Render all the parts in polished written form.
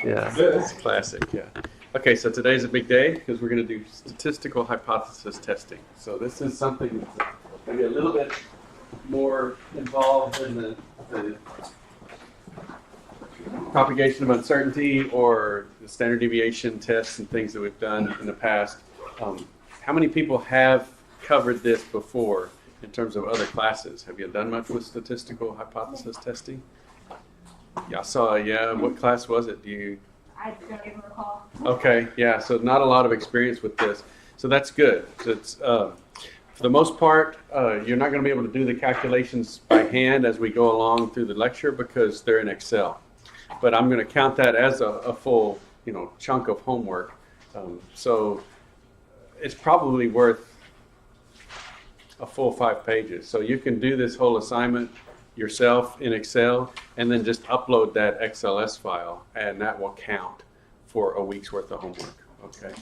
Yeah, that's classic, yeah. Okay, so today's a big day because we're going to do statistical hypothesis testing. So this is something that's maybe a little bit more involved in the propagation of uncertainty or the standard deviation tests and things that we've done in the past. How many people have covered this before in terms of other classes? Have you done much with statistical hypothesis testing? Yeah, I saw, yeah. What class was it? I don't even recall. Okay, yeah, so not a lot of experience with this. So that's good. So it's, for the most part, you're not going to be able to do the calculations by hand as we go along through the lecture because they're in Excel. But I'm going to count that as a full, chunk of homework. So it's probably worth a full 5 pages. So you can do this whole assignment yourself in Excel and then just upload that XLS file and that will count for a week's worth of homework. Okay.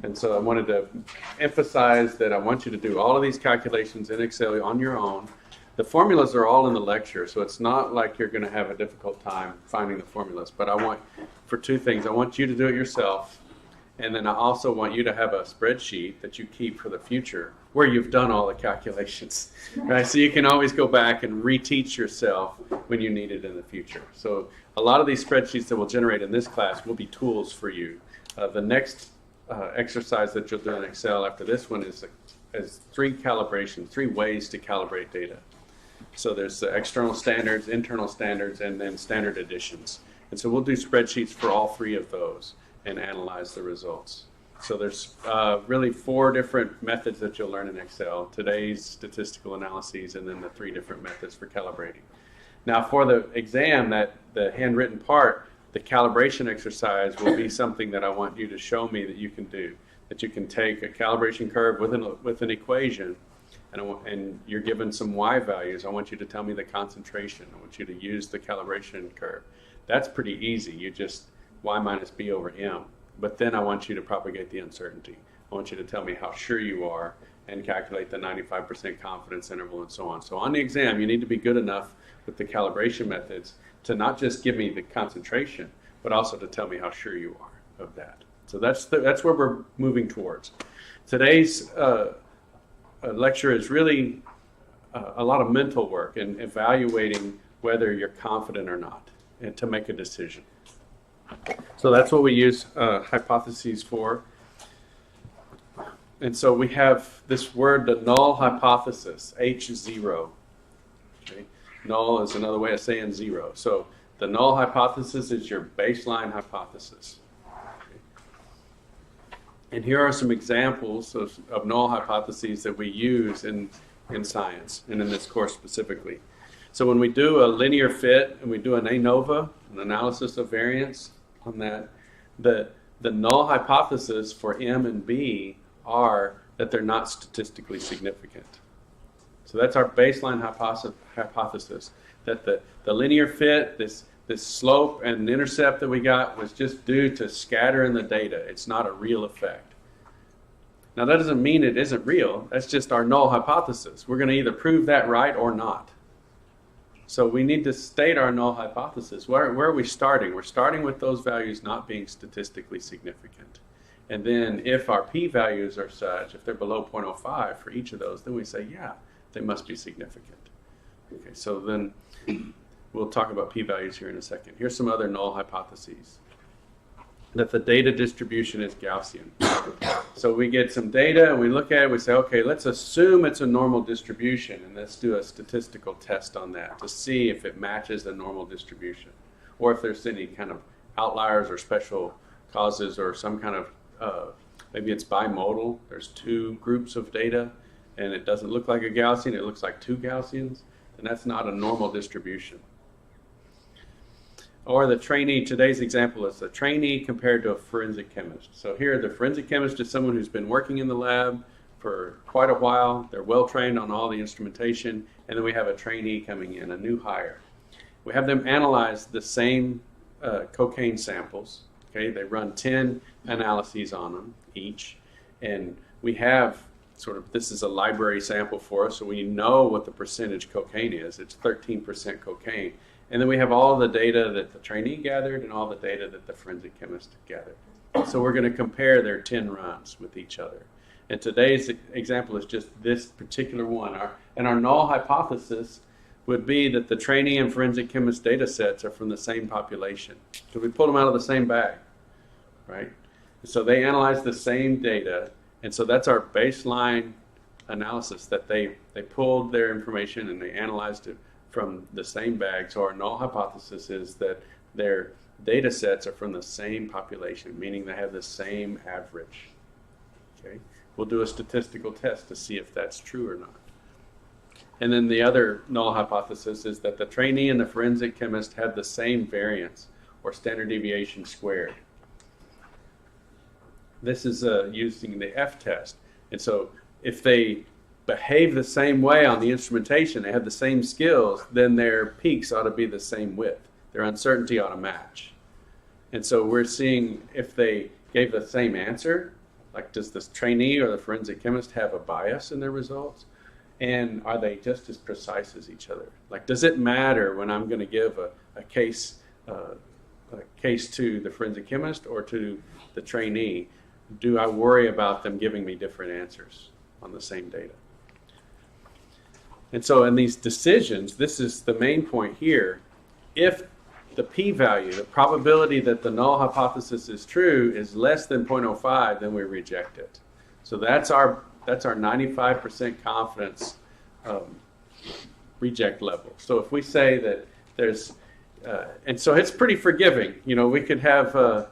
And so I wanted to emphasize that I want you to do all of these calculations in Excel on your own. The formulas are all in the lecture, so it's not like you're going to have a difficult time finding the formulas. But I want, for 2 things, I want you to do it yourself, and then I also want you to have a spreadsheet that you keep for the future where you've done all the calculations, right? So you can always go back and reteach yourself when you need it in the future. So a lot of these spreadsheets that we'll generate in this class will be tools for you. The next exercise that you'll do in Excel after this one is 3 calibrations, 3 ways to calibrate data. So there's the external standards, internal standards, and then standard additions. And so we'll do spreadsheets for all 3 of those and analyze the results. So there's really 4 different methods that you'll learn in Excel. Today's statistical analyses and then the 3 different methods for calibrating. Now for the exam, the handwritten part, the calibration exercise will be something that I want you to show me that you can do. That you can take a calibration curve with an equation and you're given some y values. I want you to tell me the concentration. I want you to use the calibration curve. That's pretty easy. You just y minus b over m. But then I want you to propagate the uncertainty. I want you to tell me how sure you are and calculate the 95% confidence interval and so on. So on the exam, you need to be good enough with the calibration methods to not just give me the concentration, but also to tell me how sure you are of that. So that's where we're moving towards. Today's lecture is really a lot of mental work and evaluating whether you're confident or not and to make a decision. So that's what we use hypotheses for. And so we have this word, the null hypothesis, H0. Okay? Null is another way of saying 0. So the null hypothesis is your baseline hypothesis. Okay? And here are some examples of null hypotheses that we use in science and in this course specifically. So when we do a linear fit and we do an ANOVA, an analysis of variance on that, the null hypothesis for M and B are that they're not statistically significant. So that's our baseline hypothesis, that the linear fit, this slope and intercept that we got was just due to scatter in the data. It's not a real effect. Now that doesn't mean it isn't real. That's just our null hypothesis. We're going to either prove that right or not. So we need to state our null hypothesis. Where are we starting? We're starting with those values not being statistically significant. And then if our p-values are such, if they're below 0.05 for each of those, then we say, yeah, they must be significant. Okay, so then we'll talk about p-values here in a second. Here's some other null hypotheses. That the data distribution is Gaussian. So we get some data and we look at it, we say, okay, let's assume it's a normal distribution and let's do a statistical test on that to see if it matches the normal distribution or if there's any kind of outliers or special causes or some kind of, maybe it's bimodal, there's 2 groups of data and it doesn't look like a Gaussian, it looks like 2 Gaussians, and that's not a normal distribution. Or the trainee, today's example is the trainee compared to a forensic chemist. So here the forensic chemist is someone who's been working in the lab for quite a while. They're well trained on all the instrumentation. And then we have a trainee coming in, a new hire. We have them analyze the same cocaine samples. Okay, they run 10 analyses on them each. And we have this is a library sample for us, so we know what the percentage cocaine is. It's 13% cocaine. And then we have all the data that the trainee gathered and all the data that the forensic chemist gathered. So we're going to compare their 10 runs with each other. And today's example is just this particular one. And our null hypothesis would be that the trainee and forensic chemist data sets are from the same population. So we pulled them out of the same bag, right? So they analyzed the same data, and so that's our baseline analysis, that they pulled their information and they analyzed it from the same bag. So our null hypothesis is that their data sets are from the same population, meaning they have the same average. Okay? We'll do a statistical test to see if that's true or not. And then the other null hypothesis is that the trainee and the forensic chemist had the same variance, or standard deviation squared. This is using the F-test. And so if they behave the same way on the instrumentation, they have the same skills, then their peaks ought to be the same width. Their uncertainty ought to match. And so we're seeing if they gave the same answer, like does this trainee or the forensic chemist have a bias in their results? And are they just as precise as each other? Like, does it matter when I'm going to give a case to the forensic chemist or to the trainee? Do I worry about them giving me different answers on the same data? And so in these decisions, this is the main point here. If the p-value, the probability that the null hypothesis is true, is less than 0.05, then we reject it. So that's our 95% confidence reject level. So if we say that there's, and so it's pretty forgiving. You know, we could have a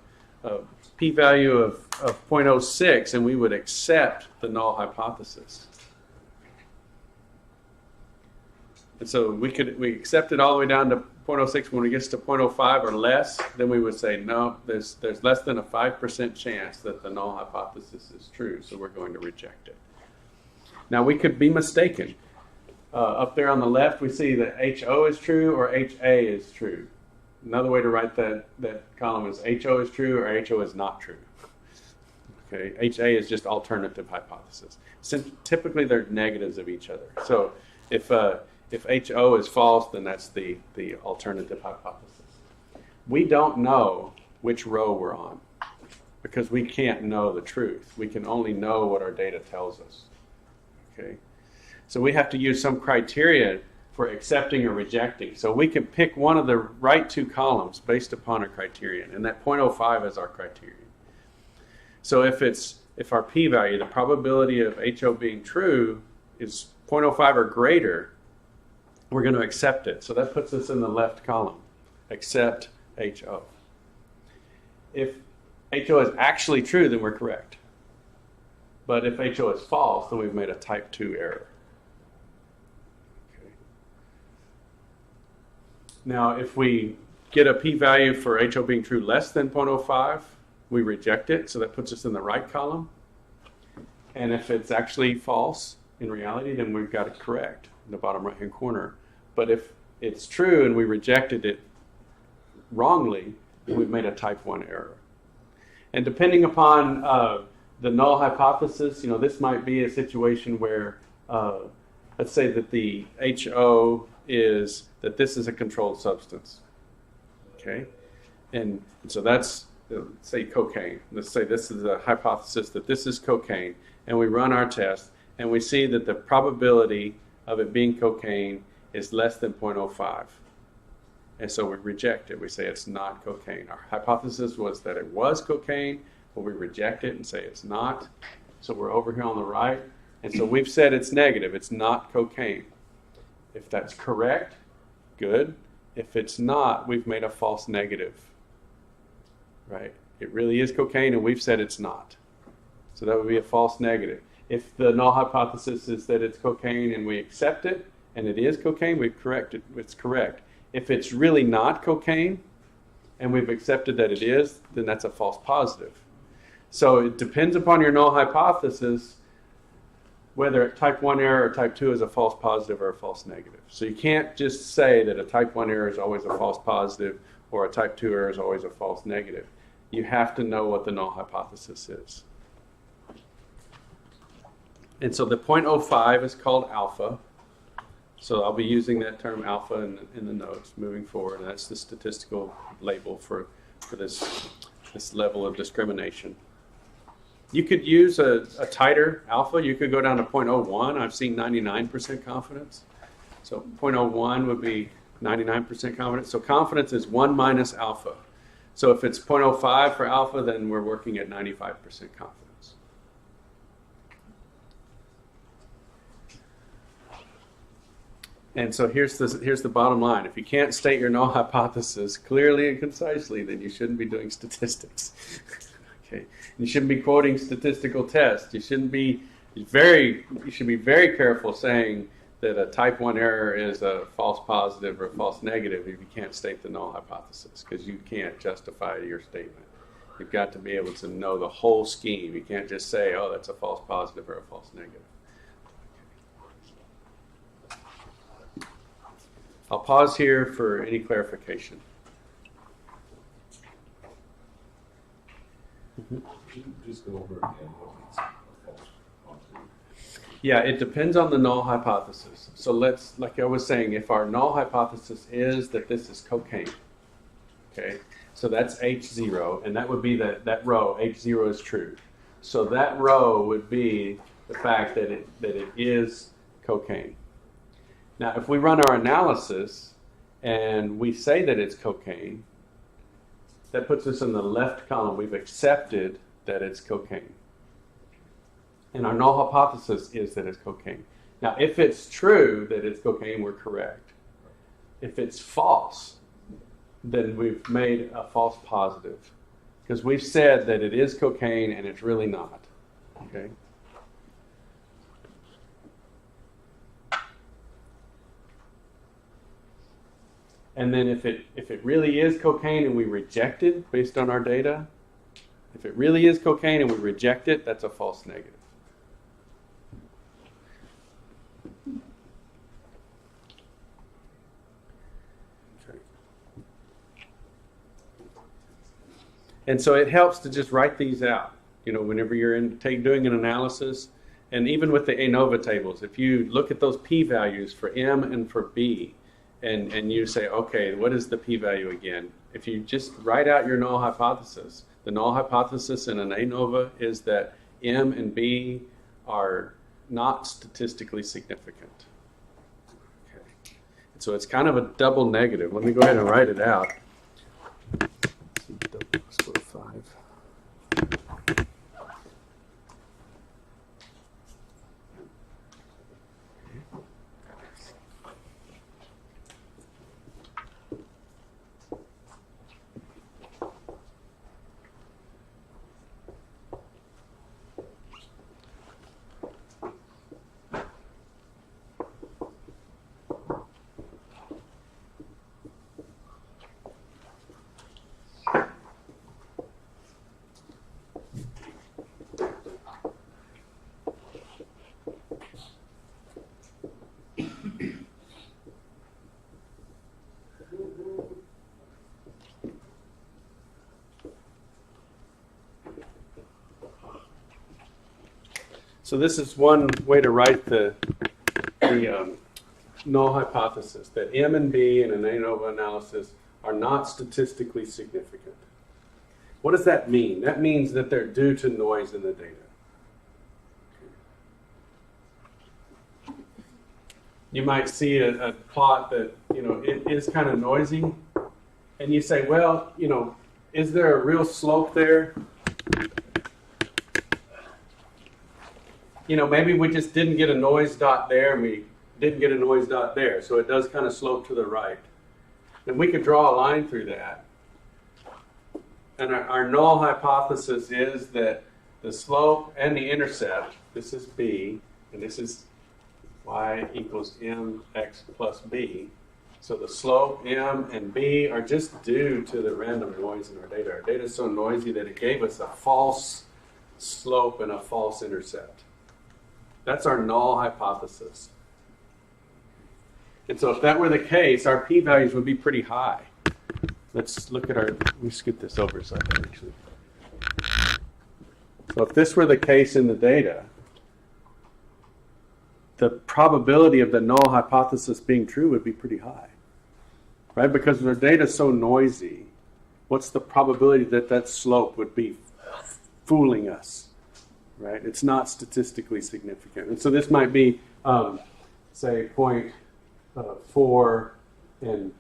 p-value of 0.06 and we would accept the null hypothesis. And so we accept it all the way down to 0.06. When it gets to 0.05 or less, then we would say, no, there's less than a 5% chance that the null hypothesis is true, so we're going to reject it. Now, we could be mistaken. Up there on the left, we see that HO is true or HA is true. Another way to write that column is HO is true or HO is not true. Okay, HA is just alternative hypothesis. Since typically they're negatives of each other. So if HO is false, then that's the alternative hypothesis. We don't know which row we're on because we can't know the truth. We can only know what our data tells us. Okay, so we have to use some criteria for accepting or rejecting. So we can pick one of the right two columns based upon a criterion, and that 0.05 is our criterion. So if our p-value, the probability of HO being true, is 0.05 or greater, we're going to accept it. So that puts us in the left column, accept HO. If HO is actually true, then we're correct. But if HO is false, then we've made a type 2 error. Okay. Now, if we get a p-value for HO being true less than 0.05, we reject it, so that puts us in the right column. And if it's actually false in reality, then we've got it correct in the bottom right-hand corner. But if it's true and we rejected it wrongly, then we've made a type 1 error. And depending upon the null hypothesis, you know, this might be a situation where, let's say that the HO is that this is a controlled substance. Okay? And so that's, say, cocaine. Let's say this is a hypothesis that this is cocaine, and we run our test, and we see that the probability of it being cocaine is less than 0.05. And so we reject it. We say it's not cocaine. Our hypothesis was that it was cocaine, but we reject it and say it's not. So we're over here on the right. And so we've said it's negative. It's not cocaine. If that's correct, good. If it's not, we've made a false negative. Right? It really is cocaine, and we've said it's not. So that would be a false negative. If the null hypothesis is that it's cocaine and we accept it, and it is cocaine, we've corrected. It's correct. If it's really not cocaine, and we've accepted that it is, then that's a false positive. So it depends upon your null hypothesis whether type 1 error or type 2 is a false positive or a false negative. So you can't just say that a type 1 error is always a false positive or a type 2 error is always a false negative. You have to know what the null hypothesis is. And so the 0.05 is called alpha. So I'll be using that term alpha in the notes moving forward. And that's the statistical label for this level of discrimination. You could use a tighter alpha. You could go down to 0.01. I've seen 99% confidence. So 0.01 would be 99% confidence. So confidence is 1 minus alpha. So if it's 0.05 for alpha, then we're working at 95% confidence. And so here's the bottom line. If you can't state your null hypothesis clearly and concisely, then you shouldn't be doing statistics. Okay. You shouldn't be quoting statistical tests. You should be very careful saying that a type 1 error is a false positive or a false negative if you can't state the null hypothesis, because you can't justify your statement. You've got to be able to know the whole scheme. You can't just say, oh, that's a false positive or a false negative. I'll pause here for any clarification. Just go over again what makes a false positive. Yeah, it depends on the null hypothesis. So let's, like I was saying, if our null hypothesis is that this is cocaine, okay, so that's H0, and that would be that row, H0 is true. So that row would be the fact that it is cocaine. Now, if we run our analysis and we say that it's cocaine, that puts us in the left column. We've accepted that it's cocaine. And our null hypothesis is that it's cocaine. Now, if it's true that it's cocaine, we're correct. If it's false, then we've made a false positive, because we've said that it is cocaine and it's really not. Okay? And then if it really is cocaine and we reject it based on our data, if it really is cocaine and we reject it, that's a false negative. Okay. And so it helps to just write these out, whenever you're doing an analysis. And even with the ANOVA tables, if you look at those p-values for M and for B, and you say, okay, what is the p-value again? If you just write out your null hypothesis, the null hypothesis in an ANOVA is that M and B are not statistically significant. Okay. And so it's kind of a double negative. Let me go ahead and write it out. Let's go to 5. So this is one way to write the null hypothesis, that M and B in an ANOVA analysis are not statistically significant. What does that mean? That means that they're due to noise in the data. You might see a plot that, it is kind of noisy, and you say, well, is there a real slope there? Maybe we just didn't get a noise dot there and we didn't get a noise dot there, so it does kind of slope to the right. And we could draw a line through that. And our null hypothesis is that the slope and the intercept, this is B, and this is y equals mx plus b. So the slope M and B are just due to the random noise in our data. Our data is so noisy that it gave us a false slope and a false intercept. That's our null hypothesis. And so if that were the case, our p-values would be pretty high. Let's look at let me scoot this over so I can actually. So if this were the case in the data, the probability of the null hypothesis being true would be pretty high, right? Because their data is so noisy, what's the probability that that slope would be fooling us, right? It's not statistically significant. And so this might be, say, 0.4 and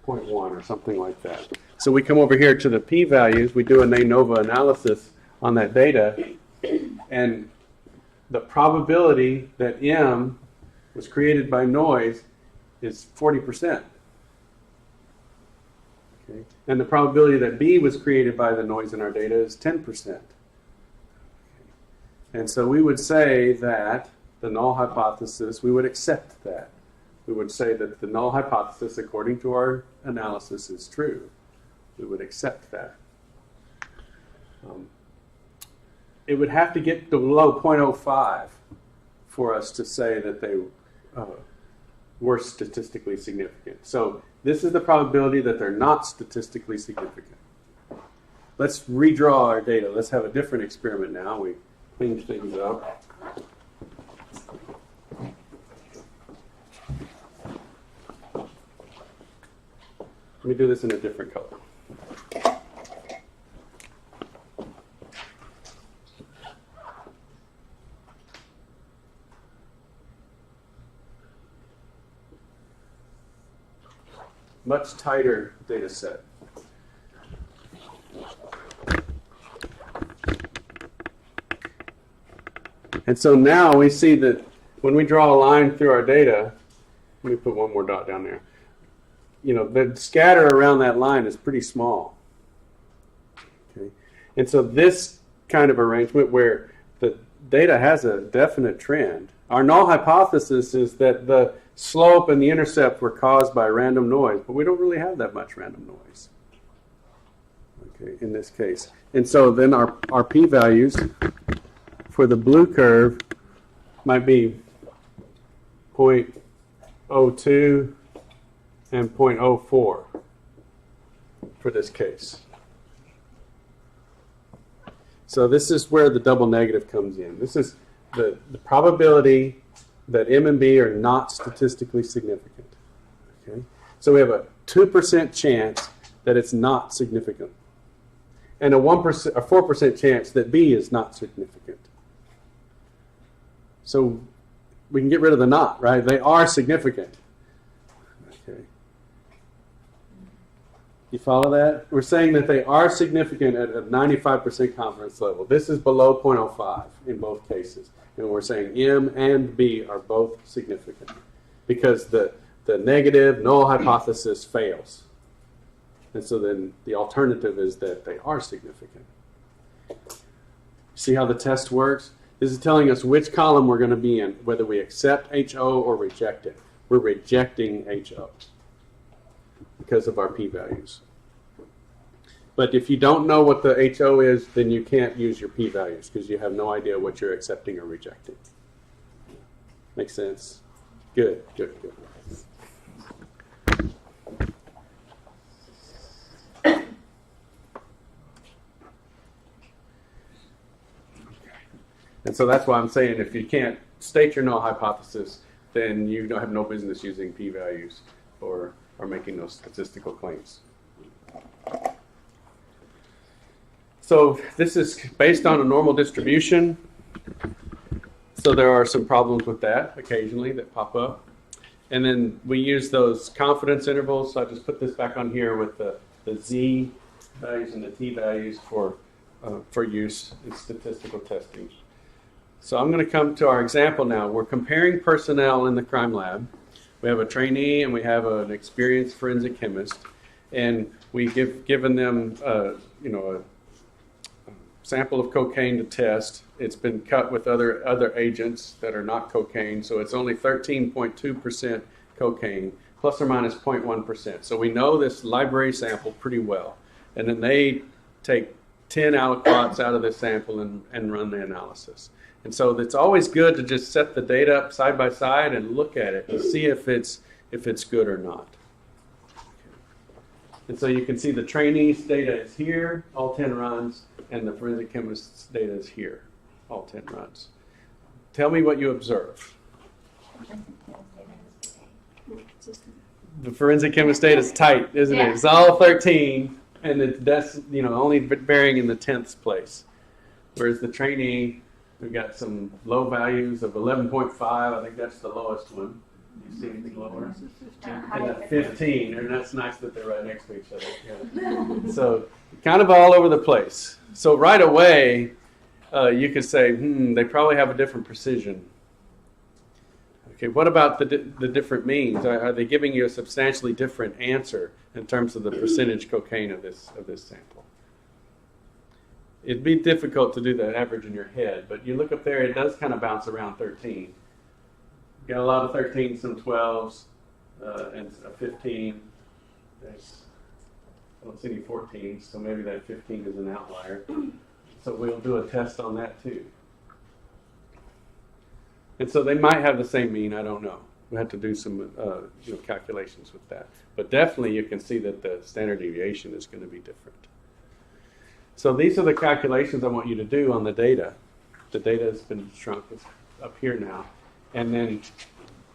0.1 or something like that. So we come over here to the p-values, we do an ANOVA analysis on that data, and the probability that M was created by noise is 40%. Okay. And the probability that B was created by the noise in our data is 10%. Okay. And so we would say that the null hypothesis, we would accept that. We would say that the null hypothesis, according to our analysis, is true. We would accept that. It would have to get below 0.05 for us to say that they were statistically significant. So this is the probability that they're not statistically significant. Let's redraw our data. Let's have a different experiment now. We cleaned things up. Let me do this in a different color. Much tighter data set. And so now we see that when we draw a line through our data, let me put one more dot down there. You know, the scatter around that line is pretty small. Okay? And so this kind of arrangement where the data has a definite trend, our null hypothesis is that the slope and the intercept were caused by random noise, but we don't really have that much random noise, okay, in this case. And so then our p-values for the blue curve might be 0.02 and 0.04 for this case. So this is where the double negative comes in. This is the probability that M and B are not statistically significant. Okay? So we have a 2% chance that it's not significant, and a 4% chance that B is not significant. So we can get rid of the not, right? They are significant. Okay. You follow that? We're saying that they are significant at a 95% confidence level. This is below 0.05 in both cases. And we're saying M and B are both significant because the negative null hypothesis fails. And so then the alternative is that they are significant. See how the test works? This is telling us which column we're going to be in, whether we accept HO or reject it. We're rejecting HO because of our p-values. But if you don't know what the HO is, then you can't use your p-values because you have no idea what you're accepting or rejecting. Makes sense? Good, good, good. And so that's why I'm saying if you can't state your null hypothesis, then you don't have no business using p-values or making those statistical claims. So this is based on a normal distribution. So there are some problems with that occasionally that pop up. And then we use those confidence intervals. So I just put this back on here with the z values and the t values for use in statistical testing. So I'm going to come to our example now. We're comparing personnel in the crime lab. We have a trainee and we have an experienced forensic chemist. And we've given them a sample of cocaine to test. It's been cut with other agents that are not cocaine, so it's only 13.2% cocaine, plus or minus 0.1%. So we know this library sample pretty well. And then they take 10 aliquots out of this sample and run the analysis. And so it's always good to just set the data up side by side and look at it to see if it's good or not. And so you can see the trainee's data is here, all 10 runs, and the forensic chemist's data is here, all 10 runs. tell me what you observe. The forensic chemist data is tight, isn't it? It's all 13, and that's only varying in the 10th place. Whereas the trainee, we've got some low values of 11.5. I think that's the lowest one. Do you see anything lower? And at 15, and that's nice that they're right next to each other. Yeah. So kind of all over the place. So right away, you could say, they probably have a different precision. Okay, what about the different means? Are they giving you a substantially different answer in terms of the percentage cocaine of this sample? It'd be difficult to do the average in your head, but you look up there, it does kind of bounce around 13. Got a lot of 13s, some 12s, and a 15. I don't see any 14s, so maybe that 15 is an outlier. So we'll do a test on that too. And so they might have the same mean, I don't know. We have to do some calculations with that. But definitely you can see that the standard deviation is going to be different. So these are the calculations I want you to do on the data. The data has been shrunk. It's up here now. And then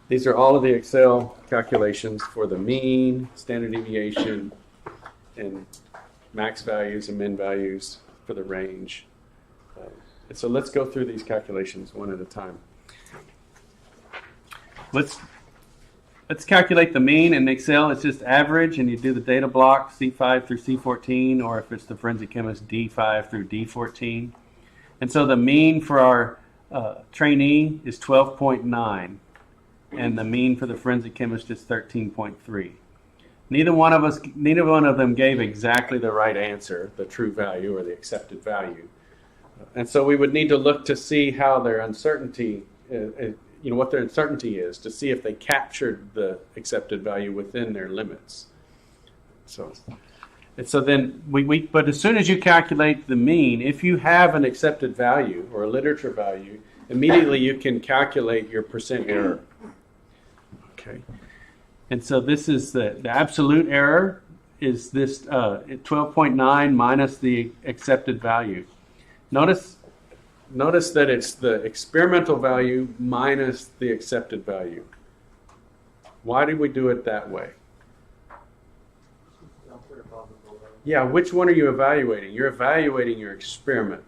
these are all of the Excel calculations for the mean, standard deviation, and max values and min values for the range. And so let's go through these calculations one at a time. Let's calculate the mean in Excel. It's just average, and you do the data block C5 through C14, or if it's the forensic chemist, D5 through D14. And so the mean for our trainee is 12.9, and the mean for the forensic chemist is 13.3. Neither one of them gave exactly the right answer, the true value or the accepted value. And so we would need to look to see how their uncertainty, what their uncertainty is, to see if they captured the accepted value within their limits. So then but as soon as you calculate the mean, if you have an accepted value or a literature value, immediately you can calculate your percent error. Okay. And so this is the absolute error is this 12.9 minus the accepted value. Notice that it's the experimental value minus the accepted value. Why did we do it that way? Yeah, which one are you evaluating? You're evaluating your experiment.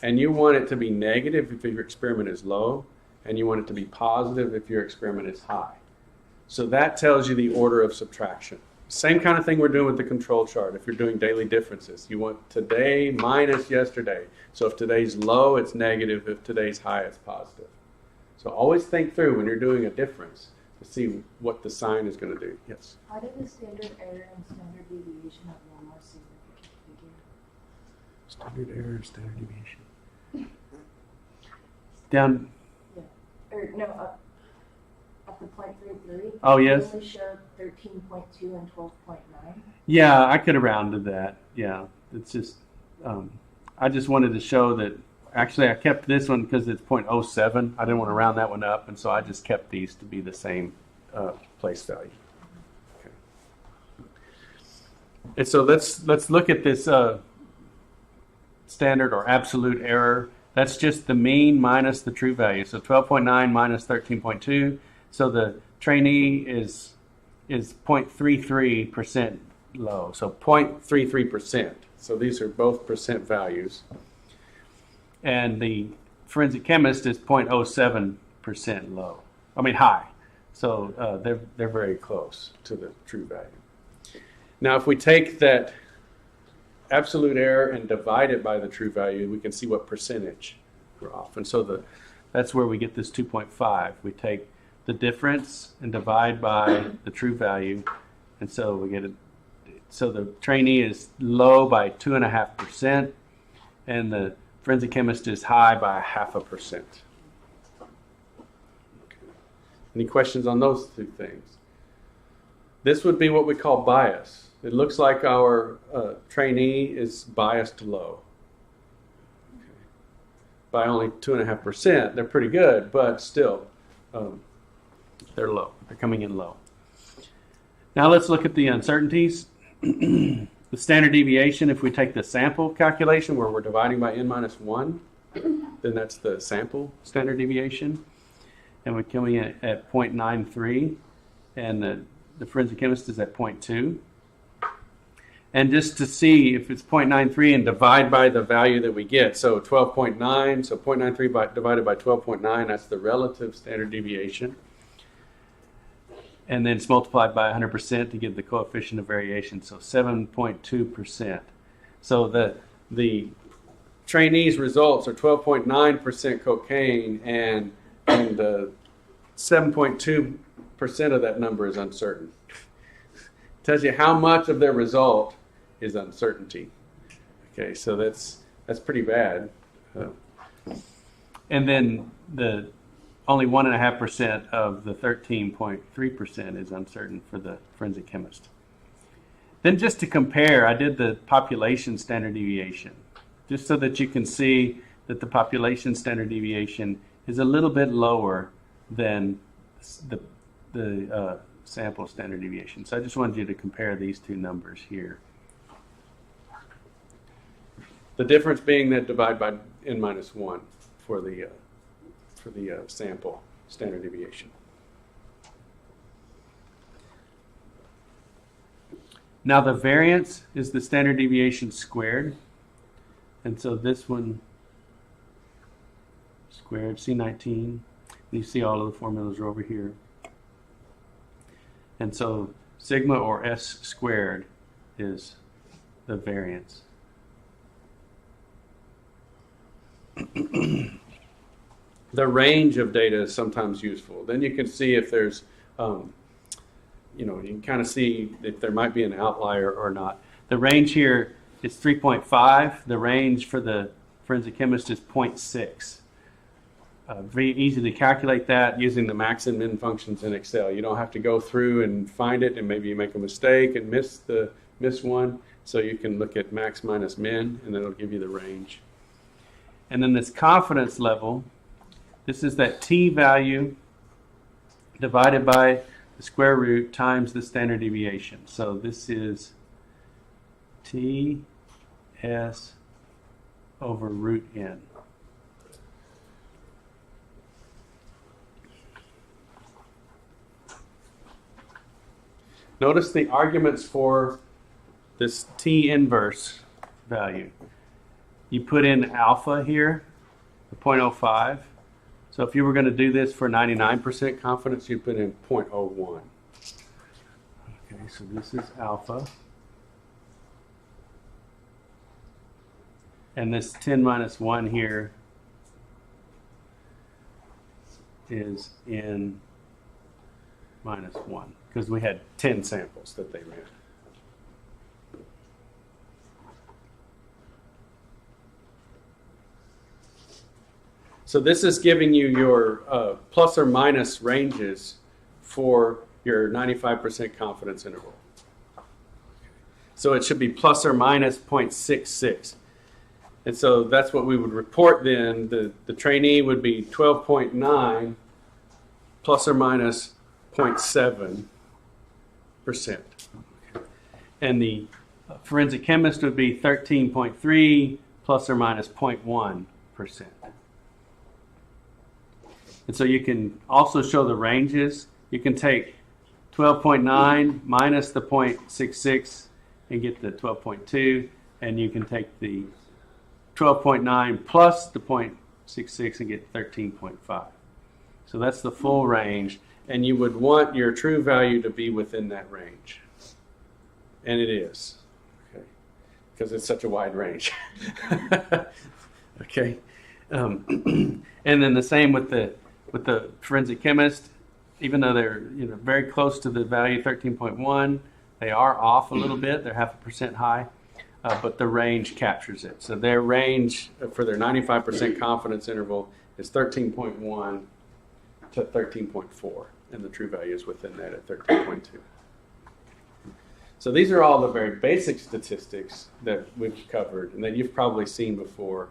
And you want it to be negative if your experiment is low, and you want it to be positive if your experiment is high. So that tells you the order of subtraction. Same kind of thing we're doing with the control chart. If you're doing daily differences, you want today minus yesterday. So if today's low, it's negative. If today's high, it's positive. So always think through when you're doing a difference to see what the sign is going to do. Yes? How did the standard error and standard deviation have one more significant figure? Standard error and standard deviation. Down. Yeah. Or no, up at the 0.33. Oh, yes. It only showed 13.2 and 12.9. Yeah, I could have rounded that. Yeah, it's just, I just wanted to show that, actually I kept this one because it's 0.07. I didn't want to round that one up, and so I just kept these to be the same place value. Okay. And so let's look at this standard or absolute error. That's just the mean minus the true value. So 12.9 minus 13.2. So the trainee is 0.33% low. So 0.33%. So these are both percent values. And the forensic chemist is 0.07% low. I mean high. So they're very close to the true value. Now if we take that absolute error and divide it by the true value, we can see what percentage we're off. And so that's where we get this 2.5. We take the difference and divide by the true value, and so we get it. So the trainee is low by 2.5%, and the forensic chemist is high by 0.5%. Okay. Any questions on those two things? This would be what we call bias. It looks like our trainee is biased low. Okay. By only 2.5%. They're pretty good, but still, they're low. They're coming in low. Now let's look at the uncertainties. The standard deviation, if we take the sample calculation where we're dividing by n minus 1, then that's the sample standard deviation. And we're coming in at 0.93, and the forensic chemist is at 0.2. And just to see if it's 0.93 and divide by the value that we get, so 12.9, so 0.93 divided by 12.9, that's the relative standard deviation. And then it's multiplied by 100% to give the coefficient of variation, so 7.2%. So the trainee's results are 12.9% cocaine, and the 7.2% of that number is uncertain. Tells you how much of their result is uncertainty. Okay, so that's pretty bad. And then only 1.5% of the 13.3% is uncertain for the forensic chemist. Then just to compare, I did the population standard deviation, just so that you can see that the population standard deviation is a little bit lower than the sample standard deviation. So I just wanted you to compare these two numbers here. The difference being that divide by n-1 for the sample standard deviation. Now the variance is the standard deviation squared. And so this one squared, C19. You see all of the formulas are over here. And so sigma or S squared is the variance. The range of data is sometimes useful. Then you can see if there's, you can kind of see if there might be an outlier or not. The range here is 3.5. The range for the forensic chemist is 0.6. Very easy to calculate that using the max and min functions in Excel. You don't have to go through and find it, and maybe you make a mistake and miss one. So you can look at max minus min, and then it'll give you the range. And then this confidence level, this is that t value divided by the square root times the standard deviation. So this is t s over root n. Notice the arguments for this t inverse value. You put in alpha here, the 0.05. So if you were going to do this for 99% confidence, you put in 0.01. Okay, so this is alpha. And this 10 minus 1 here is n minus 1, because we had 10 samples that they ran. So this is giving you your plus or minus ranges for your 95% confidence interval. So it should be plus or minus 0.66. And so that's what we would report then. The trainee would be 12.9 plus or minus 0.7%. And the forensic chemist would be 13.3 plus or minus 0.1%. And so you can also show the ranges. You can take 12.9 minus the 0.66 and get the 12.2, and you can take the 12.9 plus the 0.66 and get 13.5. So that's the full range, and you would want your true value to be within that range. And it is, okay, because it's such a wide range. Okay, and then the same with the forensic chemist. Even though they're very close to the value 13.1, they are off a little bit. They're 0.5% high, but the range captures it. So their range for their 95% confidence interval is 13.1 to 13.4, and the true value is within that at 13.2. So these are all the very basic statistics that we've covered and that you've probably seen before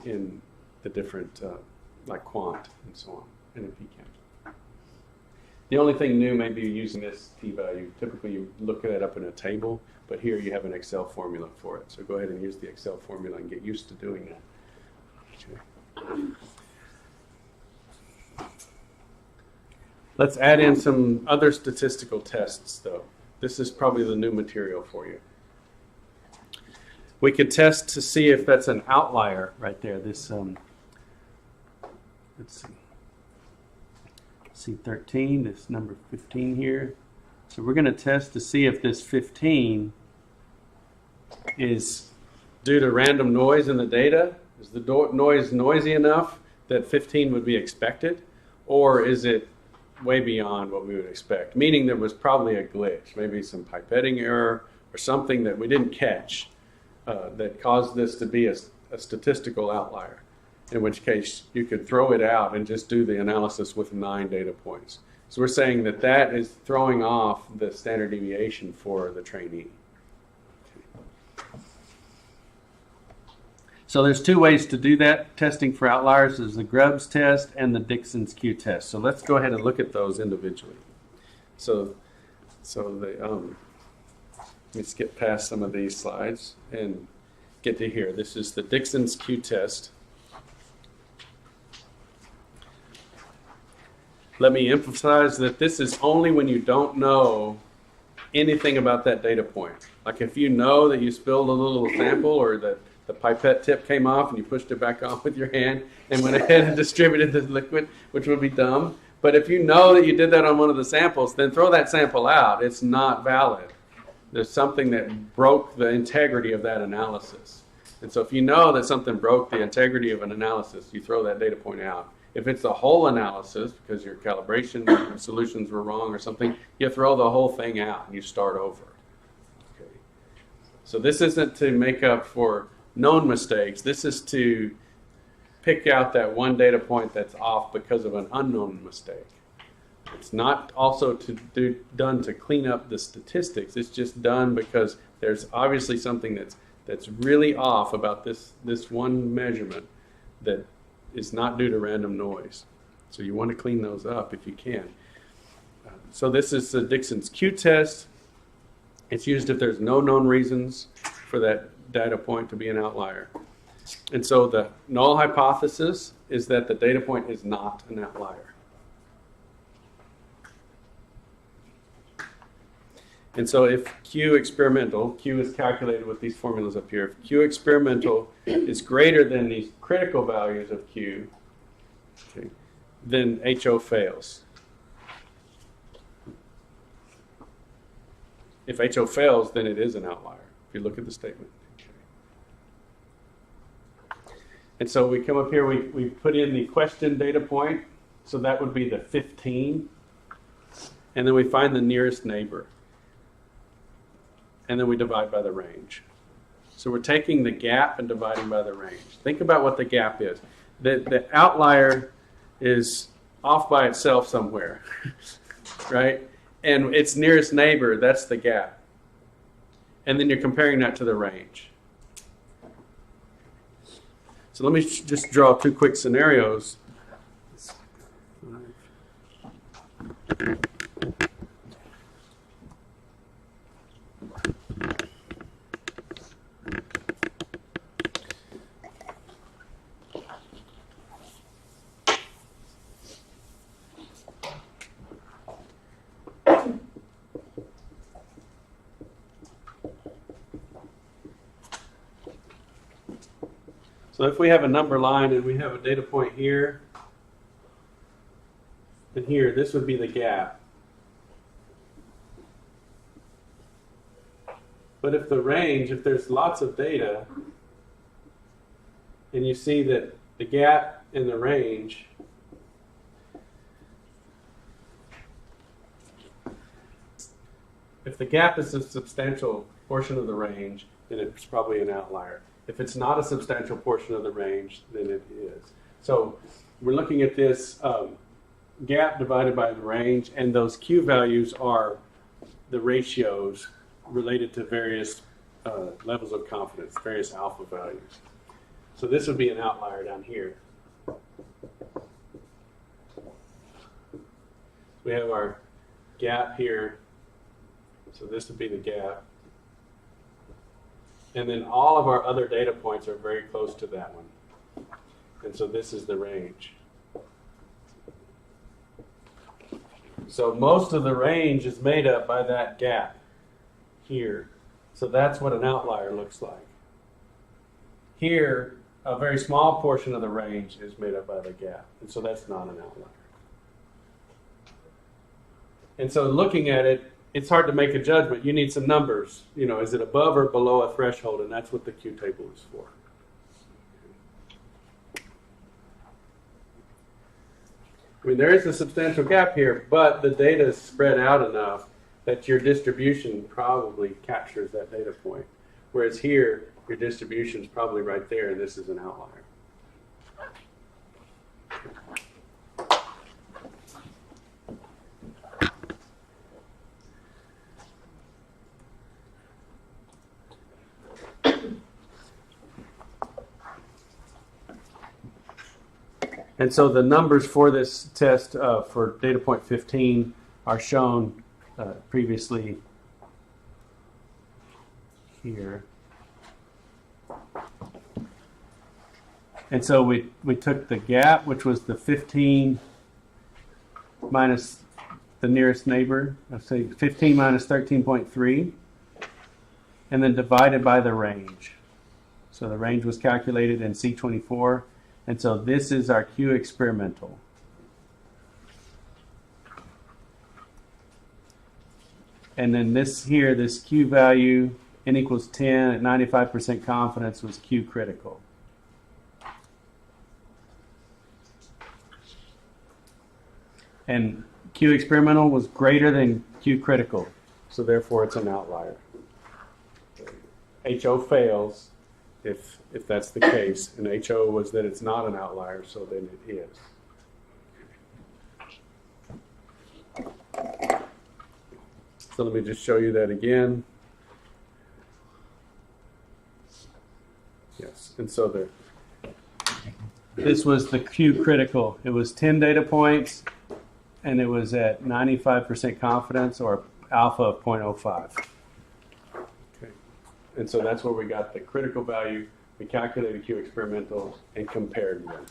in the different like quant and so on, and in PChem. The only thing new may be using this t-value. Typically you look it up in a table, but here you have an Excel formula for it. So go ahead and use the Excel formula and get used to doing that. Let's add in some other statistical tests, though. This is probably the new material for you. We could test to see if that's an outlier right there. This, let's see, C13, this number 15 here. So we're going to test to see if this 15 is due to random noise in the data. Is the noise noisy enough that 15 would be expected? Or is it way beyond what we would expect? Meaning there was probably a glitch, maybe some pipetting error or something that we didn't catch that caused this to be a statistical outlier. In which case you could throw it out and just do the analysis with 9 data points. So we're saying that that is throwing off the standard deviation for the trainee. So there's 2 ways to do that testing for outliers. There's the Grubbs test and the Dixon Q test. So let's go ahead and look at those individually. So the let me skip past some of these slides and get to here. This is the Dixon Q test. Let me emphasize that this is only when you don't know anything about that data point. Like if you know that you spilled a little sample or that the pipette tip came off and you pushed it back on with your hand and went ahead and distributed the liquid, which would be dumb. But if you know that you did that on one of the samples, then throw that sample out. It's not valid. There's something that broke the integrity of that analysis. And so if you know that something broke the integrity of an analysis, you throw that data point out. If it's a whole analysis, because your calibration solutions were wrong or something, you throw the whole thing out and you start over. Okay. So this isn't to make up for known mistakes. This is to pick out that one data point that's off because of an unknown mistake. It's not also done to clean up the statistics. It's just done because there's obviously something that's really off about this one measurement that is not due to random noise. So you want to clean those up if you can. So this is the Dixon's Q test. It's used if there's no known reasons for that data point to be an outlier. And so the null hypothesis is that the data point is not an outlier. And so if Q experimental, Q is calculated with these formulas up here. If Q experimental is greater than these critical values of Q, okay, then HO fails. If HO fails, then it is an outlier, if you look at the statement. Okay. And so we come up here, we put in the question data point, so that would be the 15, and then we find the nearest neighbor. And then we divide by the range. So we're taking the gap and dividing by the range. Think about what the gap is. The outlier is off by itself somewhere, right? And its nearest neighbor, that's the gap. And then you're comparing that to the range. So let me just draw 2 quick scenarios. So if we have a number line and we have a data point here and here, this would be the gap. But if the range, if there's lots of data, and you see that the gap in the range if the gap is a substantial portion of the range, then it's probably an outlier. If it's not a substantial portion of the range, then it is. So we're looking at this gap divided by the range, and those Q values are the ratios related to various levels of confidence, various alpha values. So this would be an outlier down here. We have our gap here, so this would be the gap. And then all of our other data points are very close to that one. And so this is the range. So most of the range is made up by that gap here. So that's what an outlier looks like. Here, a very small portion of the range is made up by the gap. And so that's not an outlier. And so looking at it, it's hard to make a judgment. You need some numbers. You know, is it above or below a threshold? And that's what the Q table is for. I mean, there is a substantial gap here, but the data is spread out enough that your distribution probably captures that data point. Whereas here, your distribution is probably right there, and this is an outlier. And so the numbers for this test for data point 15 are shown previously here. And so we took the gap, which was the 15 minus the nearest neighbor, let's say 15 minus 13.3, and then divided by the range. So the range was calculated in C24. And so this is our Q experimental. And then this here, this Q value, n equals 10 at 95% confidence, was Q critical. And Q experimental was greater than Q critical, so therefore it's an outlier. HO fails if that's the case, and HO was that it's not an outlier, so then it is. So let me just show you that again. Yes, and so this was the Q critical. It was 10 data points, and it was at 95% confidence, or alpha of 0.05. Okay, and so that's where we got the critical value. We calculated Q experimental and compared them.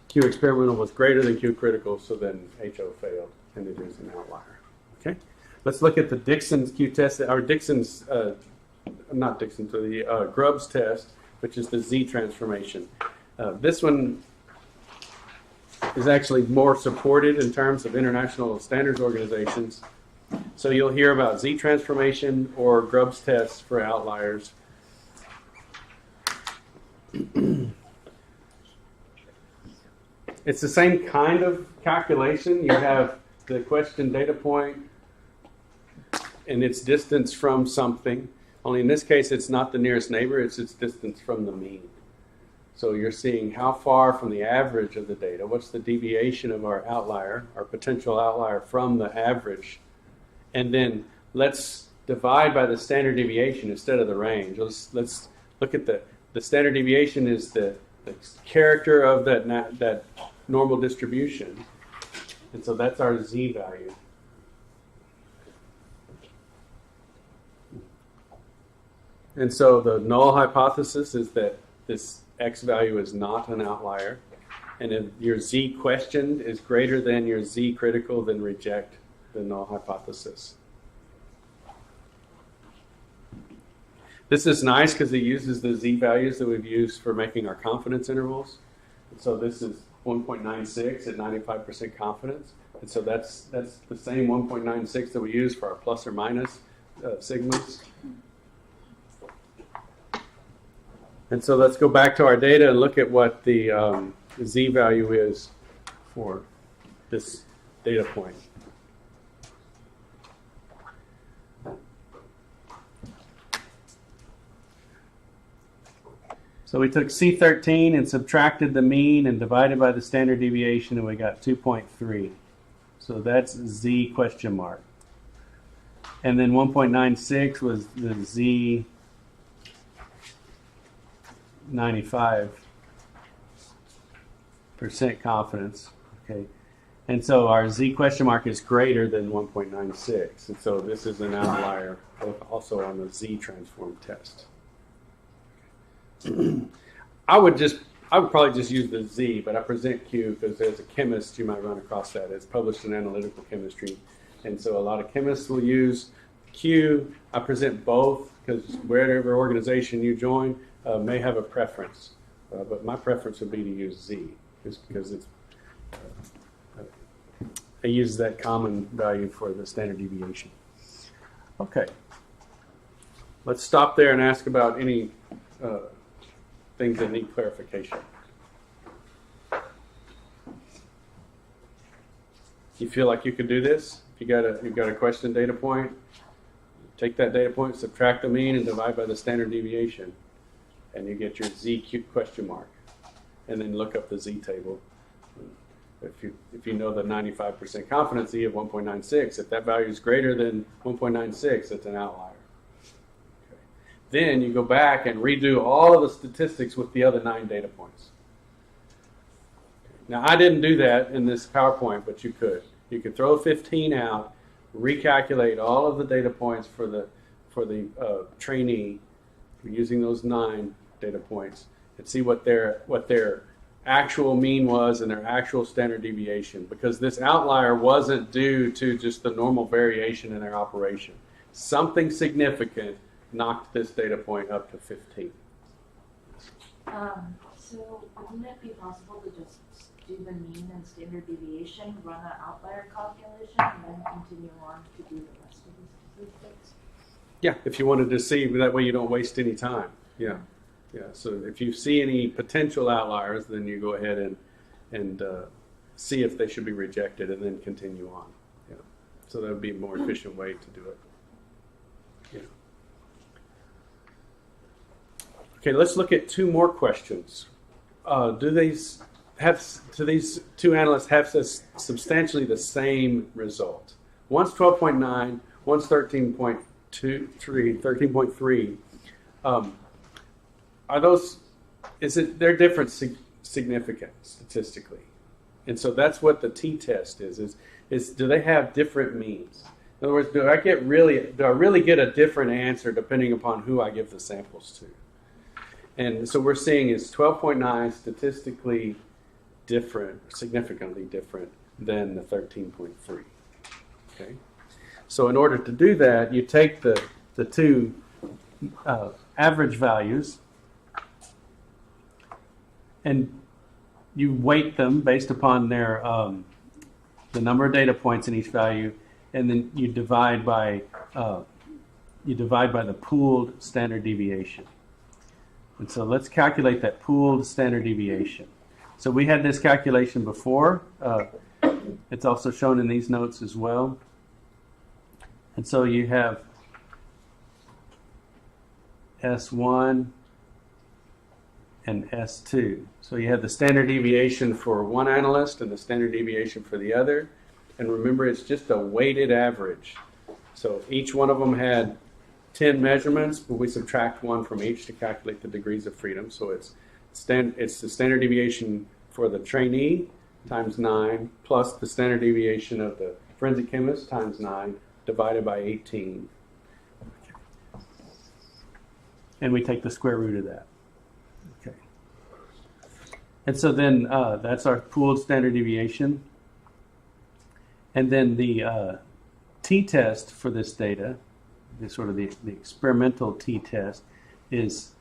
Q experimental was greater than Q critical, so then HO failed, and it is an outlier. Okay, let's look at the Dixon's Q test, or Dixon's, not Dixon's, the Grubbs test, which is the Z transformation. This one is actually more supported in terms of international standards organizations. So you'll hear about Z transformation or Grubbs tests for outliers. It's the same kind of calculation. You have the question data point and its distance from something. Only in this case, it's not the nearest neighbor, it's its distance from the mean. So you're seeing how far from the average of the data, what's the deviation of our outlier, our potential outlier from the average. And then let's divide by the standard deviation instead of the range. Let's look at the standard deviation is the character of that normal distribution. And so that's our Z value. And so the null hypothesis is that this X value is not an outlier. And if your Z questioned is greater than your Z critical, then reject the null hypothesis. This is nice because it uses the Z values that we've used for making our confidence intervals. And so this is 1.96 at 95% confidence. And so that's the same 1.96 that we use for our plus or minus sigmas. And so let's go back to our data and look at what the Z value is for this data point. So we took C13 and subtracted the mean and divided by the standard deviation, and we got 2.3. So that's Z question mark. And then 1.96 was the Z 95% confidence. Okay. And so our Z question mark is greater than 1.96. And so this is an outlier also on the Z transform test. I would probably just use the Z, but I present Q because as a chemist you might run across that. It's published in Analytical Chemistry, and so a lot of chemists will use Q. I present both because wherever organization you join may have a preference, but my preference would be to use Z, just because it uses that common value for the standard deviation. Okay, let's stop there and ask about any things that need clarification. You feel like you could do this? If you've got a question data point, take that data point, subtract the mean, and divide by the standard deviation, and you get your ZQ question mark, and then look up the Z table. If you know the 95% confidence Z of 1.96, if that value is greater than 1.96, it's an outlier. Okay. Then you go back and redo all of the statistics with the other 9 data points. Now, I didn't do that in this PowerPoint, but you could. You could throw 15 out, recalculate all of the data points for the trainee using those 9 data points, and see what their actual mean was and their actual standard deviation, because this outlier wasn't due to just the normal variation in their operation. Something significant knocked this data point up to 15. So wouldn't it be possible to just do the mean and standard deviation, run an outlier calculation, and then continue on to do the rest of the statistics? Yeah, if you wanted to see, that way you don't waste any time. Yeah. Yeah, so if you see any potential outliers, then you go ahead and see if they should be rejected and then continue on. Yeah. So that would be a more efficient way to do it. Yeah. Okay, let's look at 2 more questions. Do these 2 analysts have substantially the same result? One's 12.9, one's 13.3. They're different significant statistically? And so that's what the t-test is do they have different means? In other words, do I really get a different answer depending upon who I give the samples to? And so we're seeing is 12.9 statistically different, significantly different than the 13.3. Okay? So in order to do that, you take the 2 average values and you weight them based upon their the number of data points in each value, and then you divide by the pooled standard deviation. And so let's calculate that pooled standard deviation. So we had this calculation before. It's also shown in these notes as well. And so you have S1 and S2. So you have the standard deviation for one analyst and the standard deviation for the other. And remember, it's just a weighted average. So each one of them had 10 measurements, but we subtract 1 from each to calculate the degrees of freedom. So it's the standard deviation for the trainee times 9 plus the standard deviation of the forensic chemist times 9 divided by 18. And we take the square root of that. Okay. And so then that's our pooled standard deviation. And then the t-test for this data, the experimental t-test, is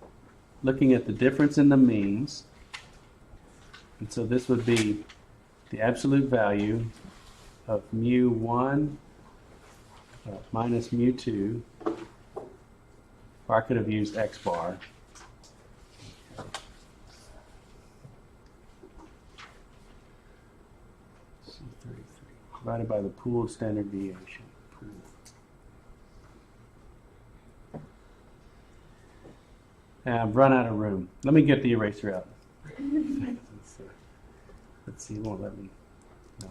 looking at the difference in the means. And so this would be the absolute value of mu1 minus mu2. Or I could have used x bar. Divided by the pooled standard deviation. And I've run out of room. Let me get the eraser out. Let's see, it won't let me. No.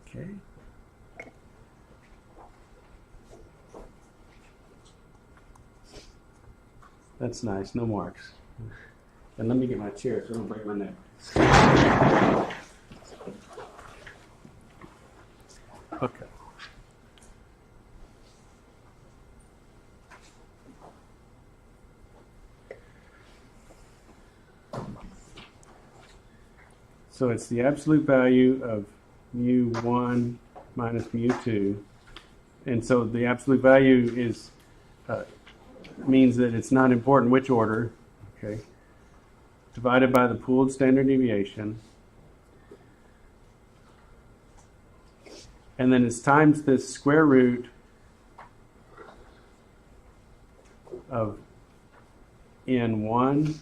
Okay. That's nice, no marks. And let me get my chair so I don't break my neck. Okay. So it's the absolute value of mu1 minus mu2. And so the absolute value is means that it's not important which order, okay, divided by the pooled standard deviation. And then it's times this square root of n1,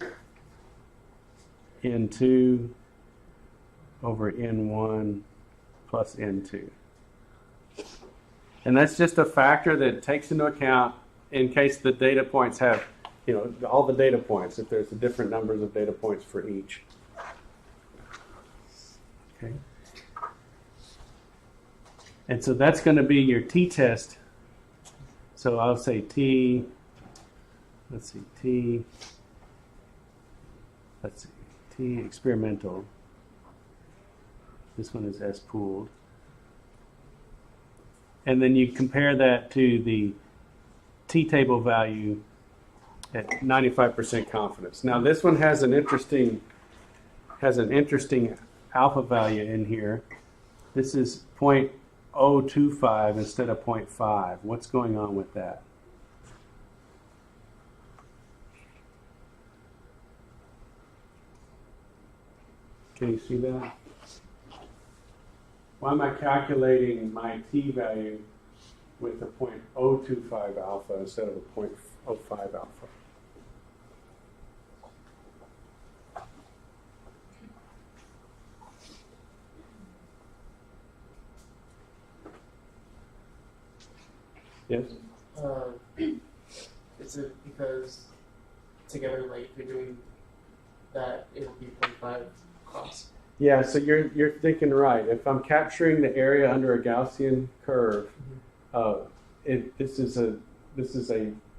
n2 over n1 plus n2. And that's just a factor that takes into account in case the data points have, all the data points, if there's different numbers of data points for each. Okay. And so that's going to be your t-test. So I'll say t, let's see, t experimental. This one is S pooled. And then you compare that to the t-table value at 95% confidence. Now this one has an interesting alpha value in here. This is 0.025 instead of 0.5. What's going on with that? Can you see that? Why am I calculating my t value with a 0.025 alpha instead of a 0.05 alpha? Yes? Is it because together, like, if you're doing that, it'll be 0.5 cost? Yeah, so you're thinking right. If I'm capturing the area under a Gaussian curve, this is a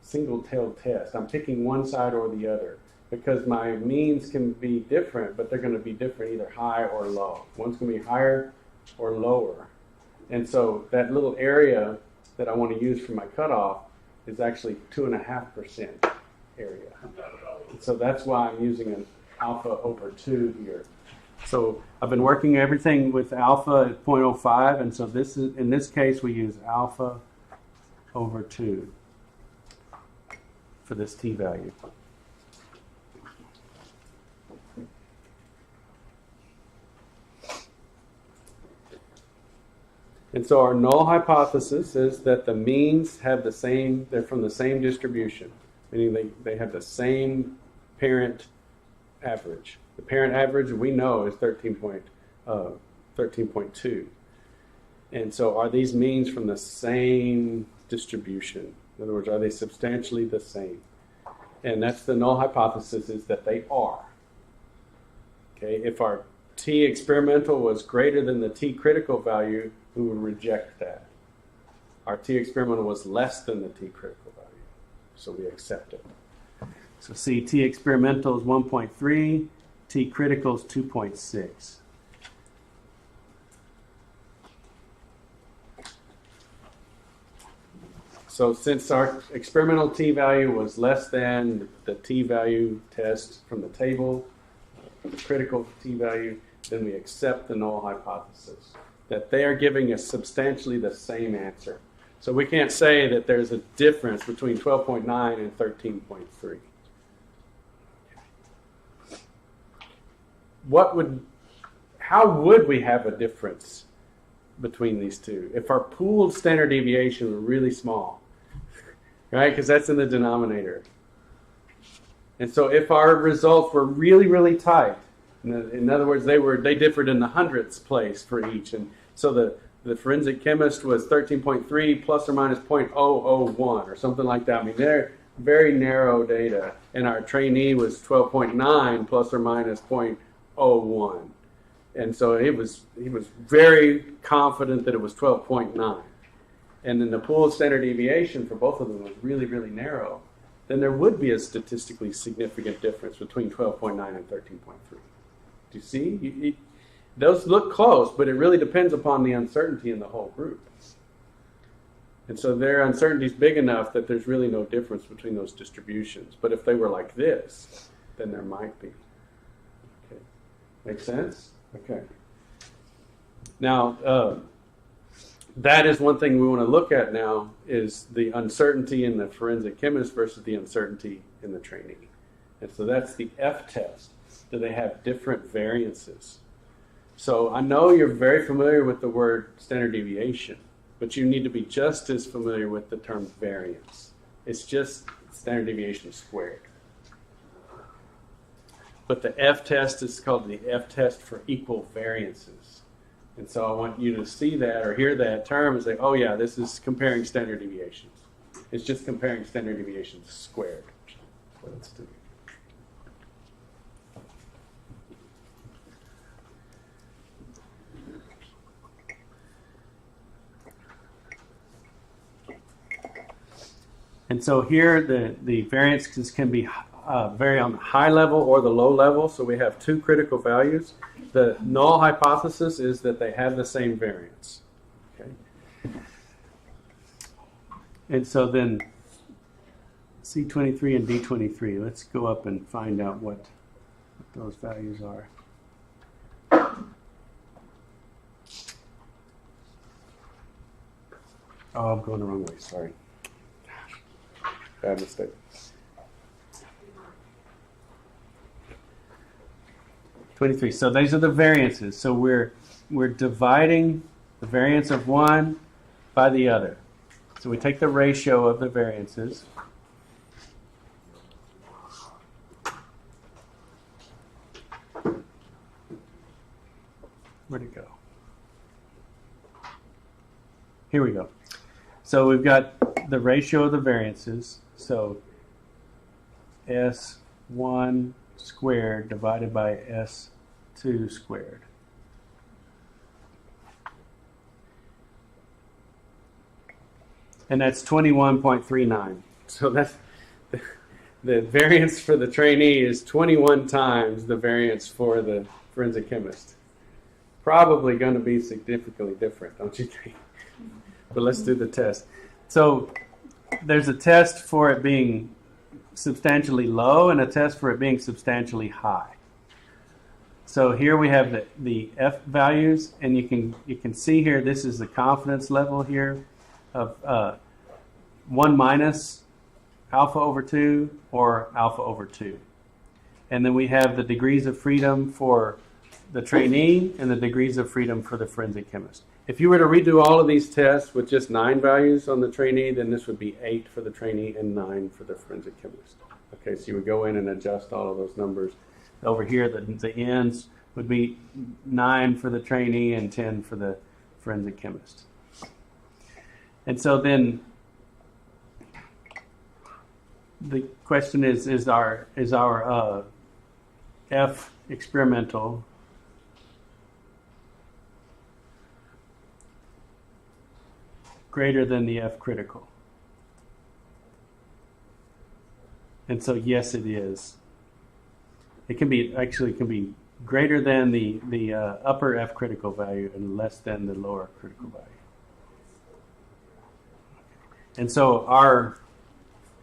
single-tailed test. I'm picking one side or the other because my means can be different, but they're going to be different either high or low. One's going to be higher or lower. And so that little area that I want to use for my cutoff is actually 2.5% area. And so that's why I'm using an alpha over 2 here. So I've been working everything with alpha at 0.05, and so this is, in this case, we use alpha over 2 for this t value. And so our null hypothesis is that the means have the same, they're from the same distribution, meaning they have the same parent average. The parent average we know is 13.2. And so are these means from the same distribution? In other words, are they substantially the same? And that's the null hypothesis, is that they are. Okay, if our t experimental was greater than the t critical value, we would reject that. Our t experimental was less than the t critical value, so we accept it. So see, t experimental is 1.3, t critical is 2.6. So since our experimental t value was less than the t value test from the table, the critical t value, then we accept the null hypothesis, that they are giving us substantially the same answer. So we can't say that there's a difference between 12.9 and 13.3. How would we have a difference between these two if our pooled standard deviation were really small, right? Because that's in the denominator. And so if our results were really, really tight, in other words, they differed in the hundredths place for each, and so the forensic chemist was 13.3 plus or minus 0.001 or something like that. I mean, they're very narrow data, and our trainee was 12.9 plus or minus 0.01. And so he was very confident that it was 12.9. And then the pooled standard deviation for both of them was really, really narrow. Then there would be a statistically significant difference between 12.9 and 13.3. Do you see? Those look close, but it really depends upon the uncertainty in the whole group. And so their uncertainty is big enough that there's really no difference between those distributions. But if they were like this, then there might be. Okay. Make sense? Okay. Now, that is one thing we want to look at now is the uncertainty in the forensic chemist versus the uncertainty in the trainee. And so that's the F test. Do they have different variances? So I know you're very familiar with the word standard deviation, but you need to be just as familiar with the term variance. It's just standard deviation squared. But the F test is called the F test for equal variances. And so I want you to see that or hear that term and say, oh yeah, this is comparing standard deviations. It's just comparing standard deviations squared. That's what it's doing. And so here the variances can be vary on the high level or the low level. So we have two critical values. The null hypothesis is that they have the same variance. Okay. And so then C23 and D23, let's go up and find out what those values are. Oh, I'm going the wrong way, sorry. Bad mistake. So these are the variances. So we're dividing the variance of one by the other. So we take the ratio of the variances. Where'd it go? Here we go. So we've got the ratio of the variances. So S1 squared divided by S2 squared. And that's 21.39. So that's the variance for the trainee is 21 times the variance for the forensic chemist. Probably going to be significantly different, don't you think? But let's do the test. So there's a test for it being substantially low and a test for it being substantially high. So here we have the F values, and you can see here this is the confidence level here of 1 minus alpha over 2 or alpha over 2. And then we have the degrees of freedom for the trainee and the degrees of freedom for the forensic chemist. If you were to redo all of these tests with just 9 values on the trainee, then this would be 8 for the trainee and 9 for the forensic chemist. Okay, so you would go in and adjust all of those numbers. Over here, the ends would be 9 for the trainee and 10 for the forensic chemist. And so then the question is our F experimental greater than the F critical? And so yes, it is. It can be greater than the upper F critical value and less than the lower critical value. And so our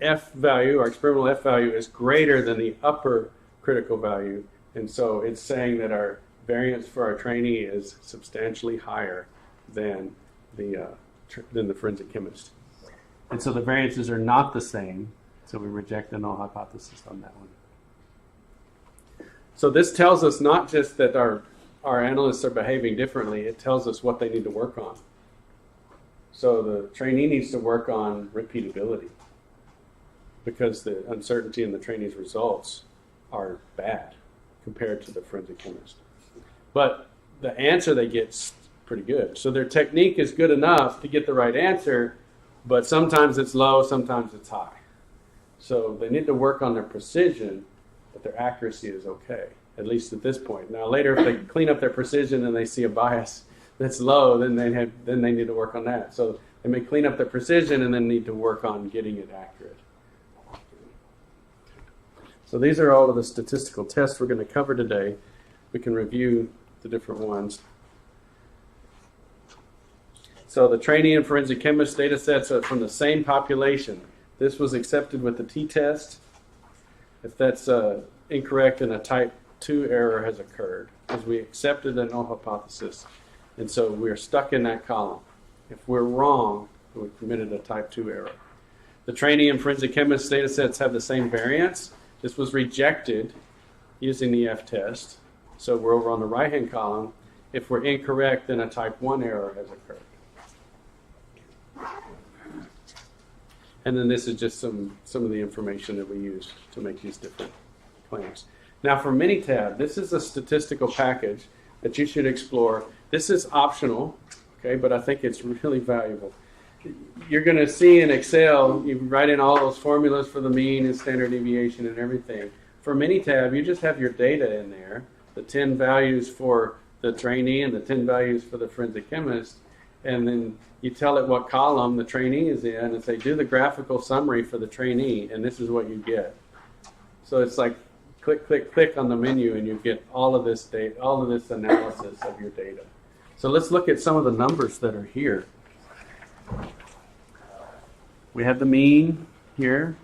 F value, our experimental F value, is greater than the upper critical value, and so it's saying that our variance for our trainee is substantially higher than the forensic chemist. And so the variances are not the same, so we reject the null hypothesis on that one. So this tells us not just that our analysts are behaving differently, it tells us what they need to work on. So the trainee needs to work on repeatability because the uncertainty in the trainee's results are bad compared to the forensic chemist. But the answer they get is pretty good. So their technique is good enough to get the right answer, but sometimes it's low, sometimes it's high. So they need to work on their precision, but their accuracy is okay, at least at this point. Now later, if they clean up their precision and they see a bias that's low, then they need to work on that. So they may clean up their precision and then need to work on getting it accurate. So these are all of the statistical tests we're going to cover today. We can review the different ones. So the trainee and forensic chemist data sets are from the same population. This was accepted with the t-test. If that's incorrect in a type 2 error has occurred because we accepted the null hypothesis. And so we're stuck in that column. If we're wrong, we committed a type 2 error. The trainee and forensic chemist data sets have the same variance. This was rejected using the F-test. So we're over on the right-hand column. If we're incorrect, then a type 1 error has occurred. And then this is just some of the information that we use to make these different claims. Now for Minitab, this is a statistical package that you should explore. This is optional, okay, but I think it's really valuable. You're going to see in Excel, you write in all those formulas for the mean and standard deviation and everything. For Minitab, you just have your data in there, the 10 values for the trainee and the 10 values for the forensic chemist, and then you tell it what column the trainee is in and say, do the graphical summary for the trainee, and this is what you get. So it's like click, click, click on the menu, and you get all of this data, all of this analysis of your data. So let's look at some of the numbers that are here. We have the mean here,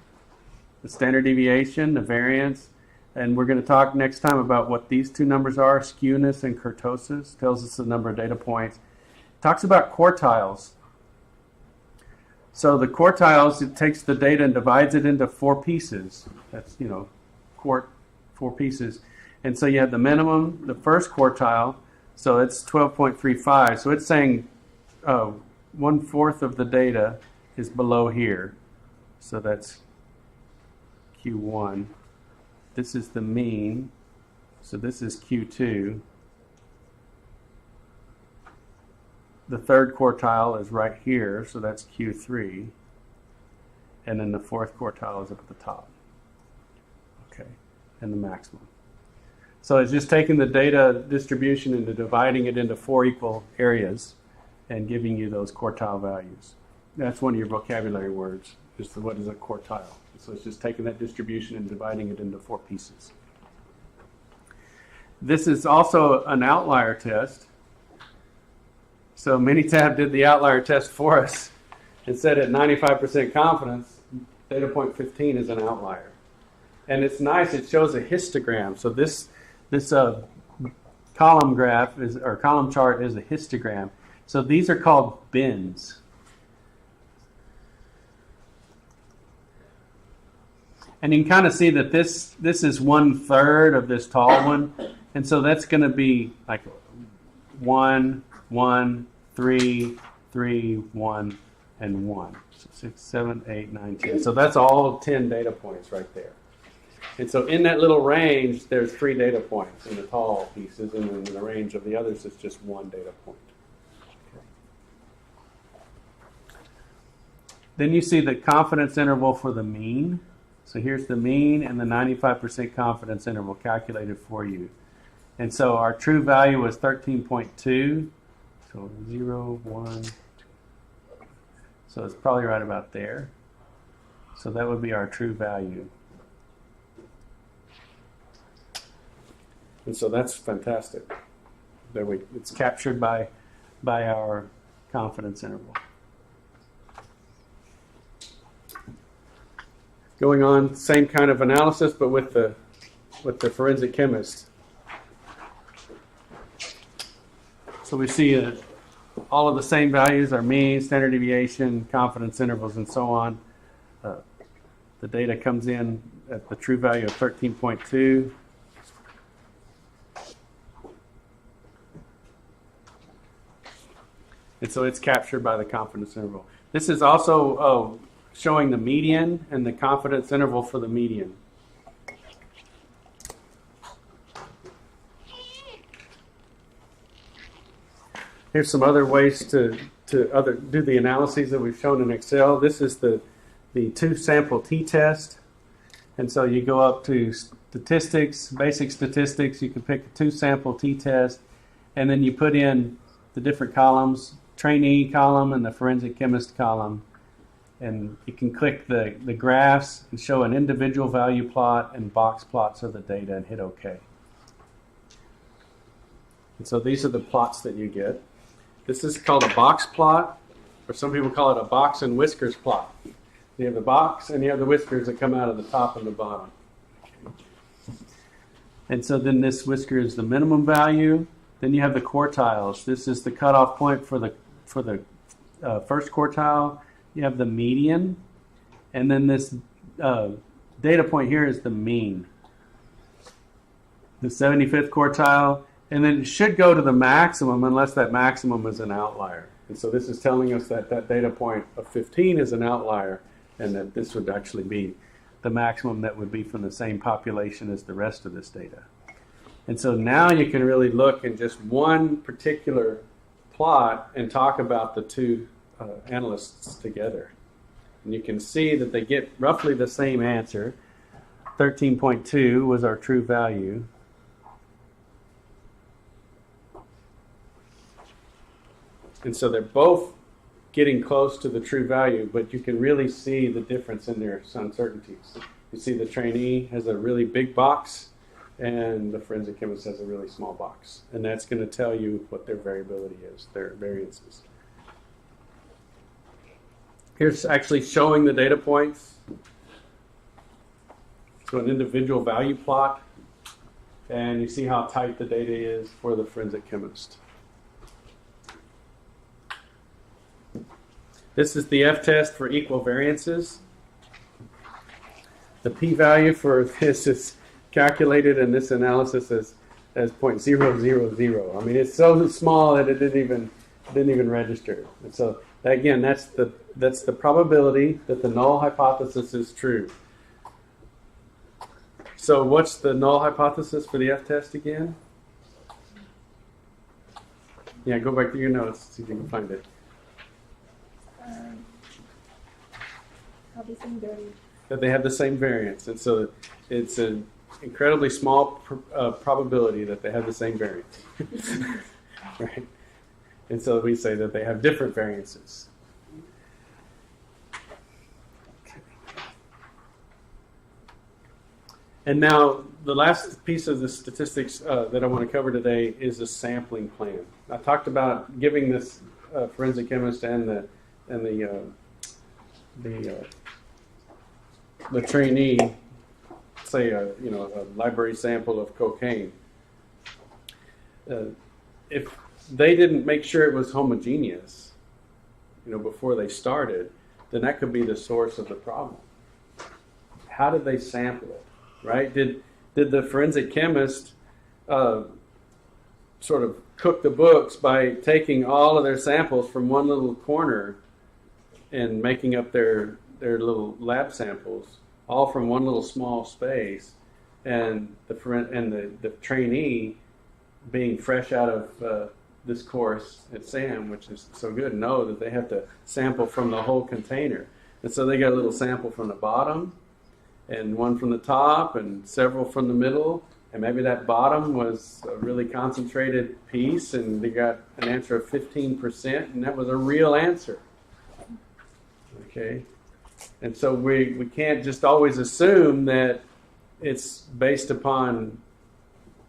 the standard deviation, the variance, and we're going to talk next time about what these two numbers are, skewness and kurtosis. Tells us the number of data points. Talks about quartiles. So the quartiles, it takes the data and divides it into 4 pieces. That's, 4 pieces. And so you have the minimum, the first quartile, so it's 12.35. So it's saying 1/4 of the data is below here. So that's Q1. This is the mean. So this is Q2. The third quartile is right here, so that's Q3. And then the fourth quartile is up at the top. Okay, and the maximum. So it's just taking the data distribution and dividing it into 4 equal areas and giving you those quartile values. That's one of your vocabulary words, is what is a quartile. So it's just taking that distribution and dividing it into 4 pieces. This is also an outlier test. So Minitab did the outlier test for us and said at 95% confidence, data point 15 is an outlier. And it's nice, it shows a histogram. So this column graph or column chart is a histogram. So these are called bins. And you can kind of see that this is 1/3 of this tall one. And so that's going to be like 1, 1, 3, 3, 1, and 1. So 6, 7, 8, 9, 10. So that's all 10 data points right there. And so in that little range, there's 3 data points in the tall pieces, and in the range of the others, it's just 1 data point. Okay. Then you see the confidence interval for the mean. So here's the mean and the 95% confidence interval calculated for you. And so our true value was 13.2. So 0, 1. So it's probably right about there. So that would be our true value. And so that's fantastic. It's captured by our confidence interval. Going on, same kind of analysis, but with the forensic chemist. So we see all of the same values, our mean, standard deviation, confidence intervals, and so on. The data comes in at the true value of 13.2. And so it's captured by the confidence interval. This is also showing the median and the confidence interval for the median. Here's some other ways to do the analyses that we've shown in Excel. This is the 2-sample t-test. And so you go up to statistics, basic statistics. You can pick a 2-sample t-test, and then you put in the different columns, trainee column and the forensic chemist column. And you can click the graphs and show an individual value plot and box plots of the data and hit OK. And so these are the plots that you get. This is called a box plot, or some people call it a box and whiskers plot. You have the box and you have the whiskers that come out of the top and the bottom. And so then this whisker is the minimum value. Then you have the quartiles. This is the cutoff point for the first quartile. You have the median. And then this data point here is the mean. The 75th quartile. And then it should go to the maximum unless that maximum is an outlier. And so this is telling us that that data point of 15 is an outlier, and that this would actually be the maximum that would be from the same population as the rest of this data. And so now you can really look in just one particular plot and talk about the two analysts together. And you can see that they get roughly the same answer. 13.2 was our true value. And so they're both getting close to the true value, but you can really see the difference in their uncertainties. You see the trainee has a really big box, and the forensic chemist has a really small box. And that's going to tell you what their variability is, their variances. Here's actually showing the data points. So an individual value plot, and you see how tight the data is for the forensic chemist. This is the F-test for equal variances. The p-value for this is calculated in this analysis as 0.000. I mean, it's so small that it didn't even register. And so again, that's the probability that the null hypothesis is true. So what's the null hypothesis for the F-test again? Yeah, go back to your notes, see if you can find it. That they have the same variance, and so it's an incredibly small probability that they have the same variance, right? And so we say that they have different variances. Okay. And now the last piece of the statistics that I want to cover today is a sampling plan. I talked about giving this forensic chemist and the trainee, say a library sample of cocaine. If they didn't make sure it was homogeneous, before they started, then that could be the source of the problem. How did they sample it, right? Did the forensic chemist sort of cook the books by taking all of their samples from one little corner and making up their little lab samples, all from one little small space, and the trainee, being fresh out of this course at SAM, which is so good, know that they have to sample from the whole container. And so they got a little sample from the bottom, and one from the top, and several from the middle, and maybe that bottom was a really concentrated piece, and they got an answer of 15%, and that was a real answer. Okay? And so we can't just always assume that it's based upon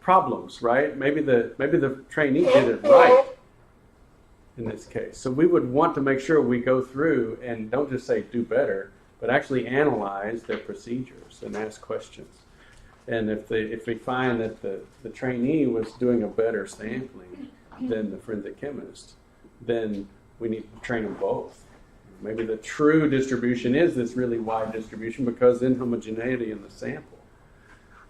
problems, right? Maybe the trainee did it right in this case. So we would want to make sure we go through and don't just say do better, but actually analyze their procedures and ask questions. And if we find that the trainee was doing a better sampling than the forensic chemist, then we need to train them both. Maybe the true distribution is this really wide distribution because inhomogeneity in the sample,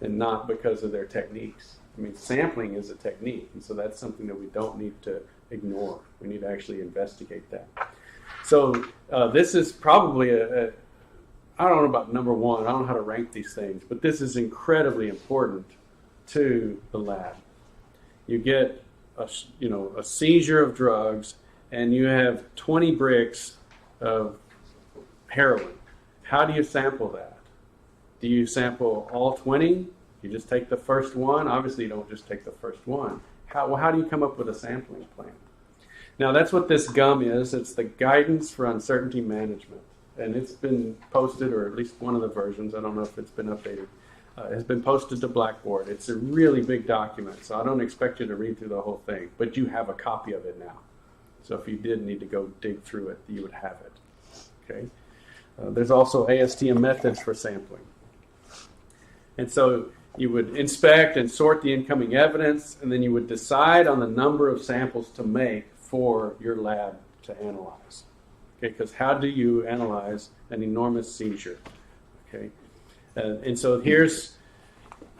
and not because of their techniques. I mean, sampling is a technique, and so that's something that we don't need to ignore. We need to actually investigate that. So this is probably I don't know about number one. I don't know how to rank these things, but this is incredibly important to the lab. You get a seizure of drugs, and you have 20 bricks of heroin. How do you sample that? Do you sample all 20? You just take the first one? Obviously, you don't just take the first one. How do you come up with a sampling plan? Now, that's what this GUM is. It's the Guidance for Uncertainty Management. And it's been posted, or at least one of the versions, I don't know if it's been updated, has been posted to Blackboard. It's a really big document, so I don't expect you to read through the whole thing, but you have a copy of it now. So if you did need to go dig through it, you would have it. Okay. There's also ASTM methods for sampling. And so You would inspect and sort the incoming evidence, and then you would decide on the number of samples to make for your lab to analyze. Okay, because how do you analyze an enormous seizure? Okay, and so here's,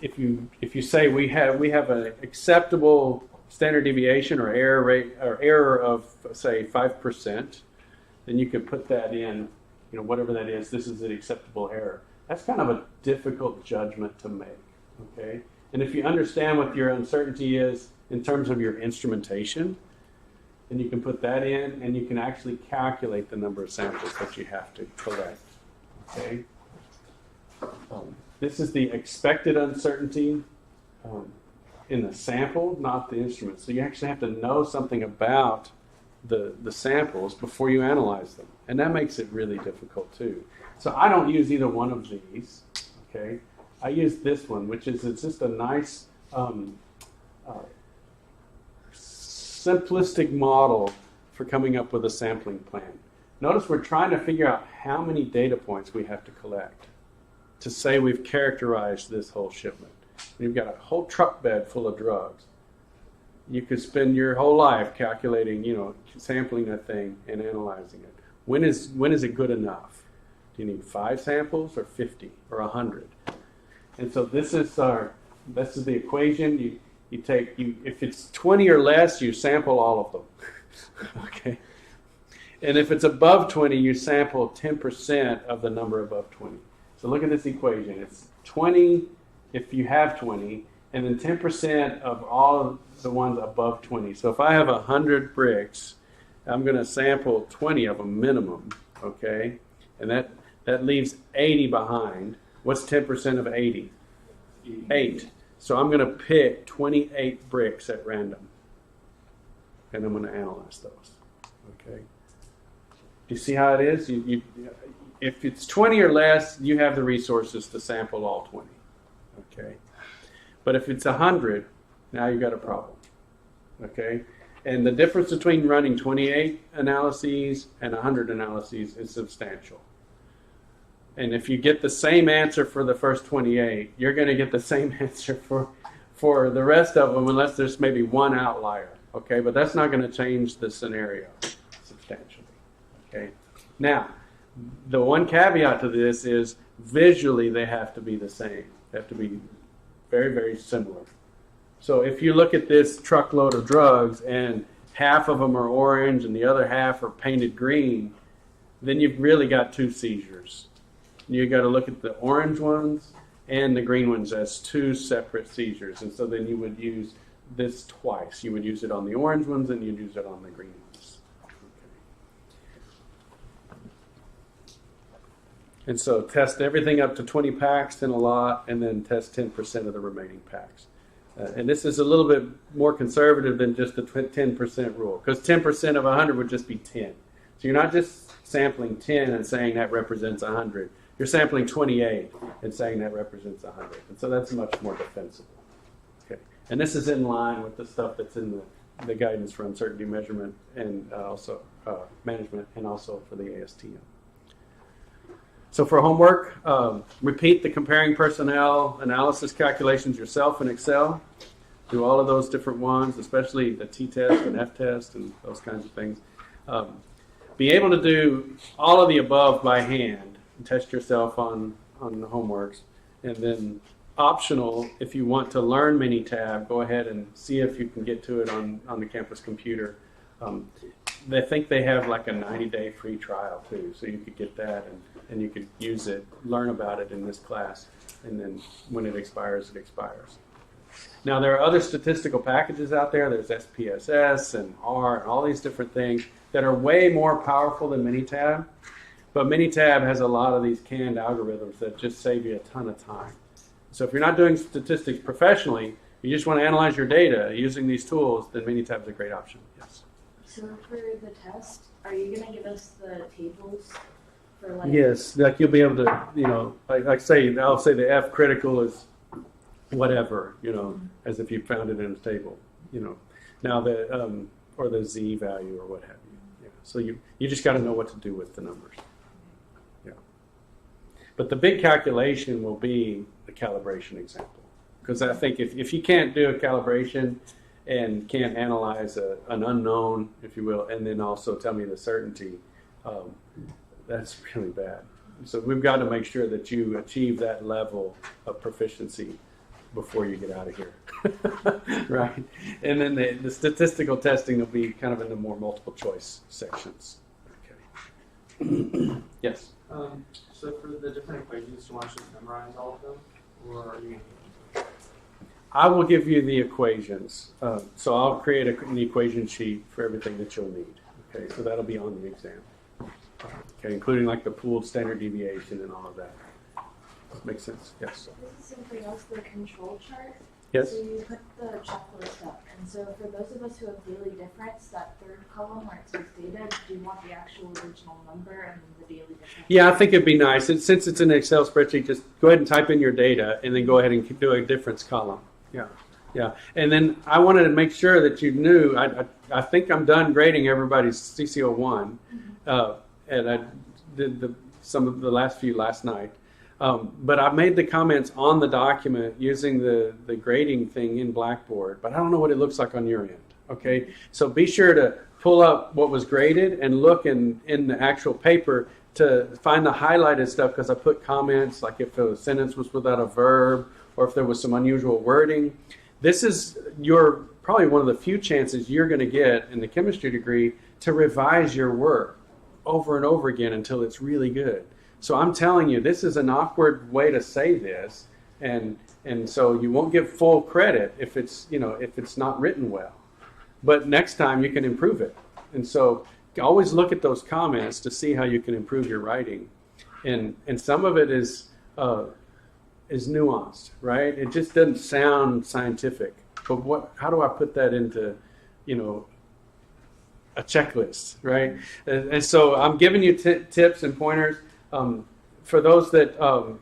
if you say we have an acceptable standard deviation or error rate or error of say 5%, then you could put that in, whatever that is. This is the acceptable error. That's kind of a difficult judgment to make. Okay, and if you understand what your uncertainty is in terms of your instrumentation, then you can put that in, and you can actually calculate the number of samples that you have to collect. Okay, this is the expected uncertainty in the sample, not the instrument. So you actually have to know something about the samples before you analyze them, and that makes it really difficult too. So I don't use either one of these. Okay, I use this one, which is it's just a nice simplistic model for coming up with a sampling plan. Notice we're trying to figure out how many data points we have to collect to say we've characterized this whole shipment. You've got a whole truck bed full of drugs. You could spend your whole life calculating, sampling that thing and analyzing it. When is it good enough? Do you need 5 samples or 50 or 100? And so this is the equation. If it's 20 or less, you sample all of them. Okay. And if it's above 20, you sample 10% of the number above 20. So look at this equation. It's 20 if you have 20, and then 10% of all of the ones above 20. So if I have 100 bricks, I'm going to sample 20 of them minimum, okay? And that leaves 80 behind. What's 10% of 80? 8. So I'm going to pick 28 bricks at random, and I'm going to analyze those, okay? Do you see how it is? If it's 20 or less, you have the resources to sample all 20, okay? But if it's 100, now you've got a problem, okay? And the difference between running 28 analyses and 100 analyses is substantial. And if you get the same answer for the first 28, you're going to get the same answer for the rest of them unless there's maybe one outlier, okay? But that's not going to change the scenario substantially, okay? Now, the one caveat to this is visually they have to be the same. They have to be very, very similar. So if you look at this truckload of drugs and half of them are orange and the other half are painted green, then you've really got 2 seizures. You've got to look at the orange ones and the green ones as 2 separate seizures. And so then you would use this twice. You would use it on the orange ones and you'd use it on the green ones. And so test everything up to 20 packs in a lot, and then test 10% of the remaining packs. And this is a little bit more conservative than just the 10% rule, because 10% of 100 would just be 10. So you're not just sampling 10 and saying that represents 100. You're sampling 28 and saying that represents 100. And so that's much more defensible. Okay. And this is in line with the stuff that's in the guidance for uncertainty measurement and also management, and also for the ASTM. So for homework, repeat the comparing personnel analysis calculations yourself in Excel. Do all of those different ones, especially the t-test and f-test and those kinds of things. Be able to do all of the above by hand and test yourself on the homeworks. And then optional, if you want to learn Minitab, go ahead and see if you can get to it on the campus computer. They think they have like a 90-day free trial too, so you could get that and you could use it, learn about it in this class, and then when it expires, it expires. Now there are other statistical packages out there. There's SPSS and R and all these different things that are way more powerful than Minitab, but Minitab has a lot of these canned algorithms that just save you a ton of time. So if you're not doing statistics professionally, you just want to analyze your data using these tools, then Minitab is a great option. Yes. So for the test, are you going to give us the tables for like? Yes, like you'll be able to, like say, I'll say the F critical is whatever, as if you found it in a table, Now the or the Z value or what have you. Yeah. So you just got to know what to do with the numbers. Yeah. But the big calculation will be the calibration example. Because I think if you can't do a calibration and can't analyze an unknown, if you will, and then also tell me the certainty, that's really bad. So we've got to make sure that you achieve that level of proficiency before you get out of here, right? And then the statistical testing will be kind of in the more multiple choice sections. Okay. Yes? So for the different equations, do you want to just memorize all of them? Or are you... I will give you the equations. So I'll create an equation sheet for everything that you'll need. Okay, so that'll be on the exam. Okay, including like the pooled standard deviation and all of that. Makes sense? Yes. This is something else, the control chart. Yes? So you put the checklist up. And so for those of us who have daily difference, that third column where it says data, do you want the actual original number and then the daily difference? Yeah, I think it'd be nice. Since it's an Excel spreadsheet, just go ahead and type in your data and then go ahead and do a difference column. Yeah. Yeah. And then I wanted to make sure that you knew, I think I'm done grading everybody's CC01. And I did some of the last few last night. But I made the comments on the document using the grading thing in Blackboard, but I don't know what it looks like on your end. Okay, so be sure to pull up what was graded and look in the actual paper to find the highlighted stuff, because I put comments like if a sentence was without a verb or if there was some unusual wording. This is probably one of the few chances you're going to get in the chemistry degree to revise your work over and over again until it's really good. So I'm telling you, this is an awkward way to say this, and so you won't get full credit if it's not written well. But next time you can improve it. And so always look at those comments to see how you can improve your writing. And some of it is nuanced, right? It just doesn't sound scientific. But how do I put that into, a checklist, right? And so I'm giving you tips and pointers. For those that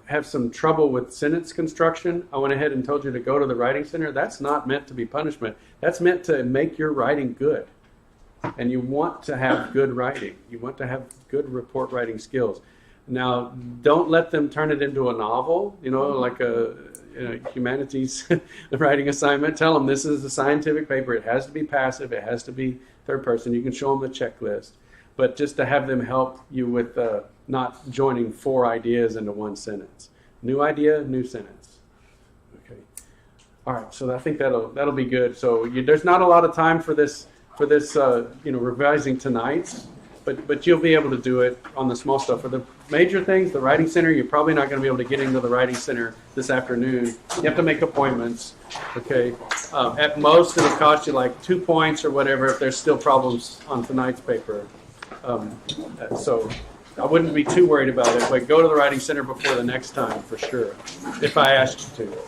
have some trouble with sentence construction, I went ahead and told you to go to the Writing Center. That's not meant to be punishment. That's meant to make your writing good. And you want to have good writing. You want to have good report writing skills. Now, don't let them turn it into a novel, like a humanities writing assignment. Tell them this is a scientific paper. It has to be passive. It has to be third person. You can show them the checklist. But just to have them help you with not joining 4 ideas into one sentence. New idea, new sentence. Okay. All right. So I think that'll be good. So there's not a lot of time for this revising tonight, but you'll be able to do it on the small stuff. For the major things, the Writing Center, you're probably not going to be able to get into the Writing Center this afternoon. You have to make appointments. Okay. At most, it'll cost you like 2 points or whatever if there's still problems on tonight's paper. So I wouldn't be too worried about it, but go to the Writing Center before the next time for sure, if I asked you to.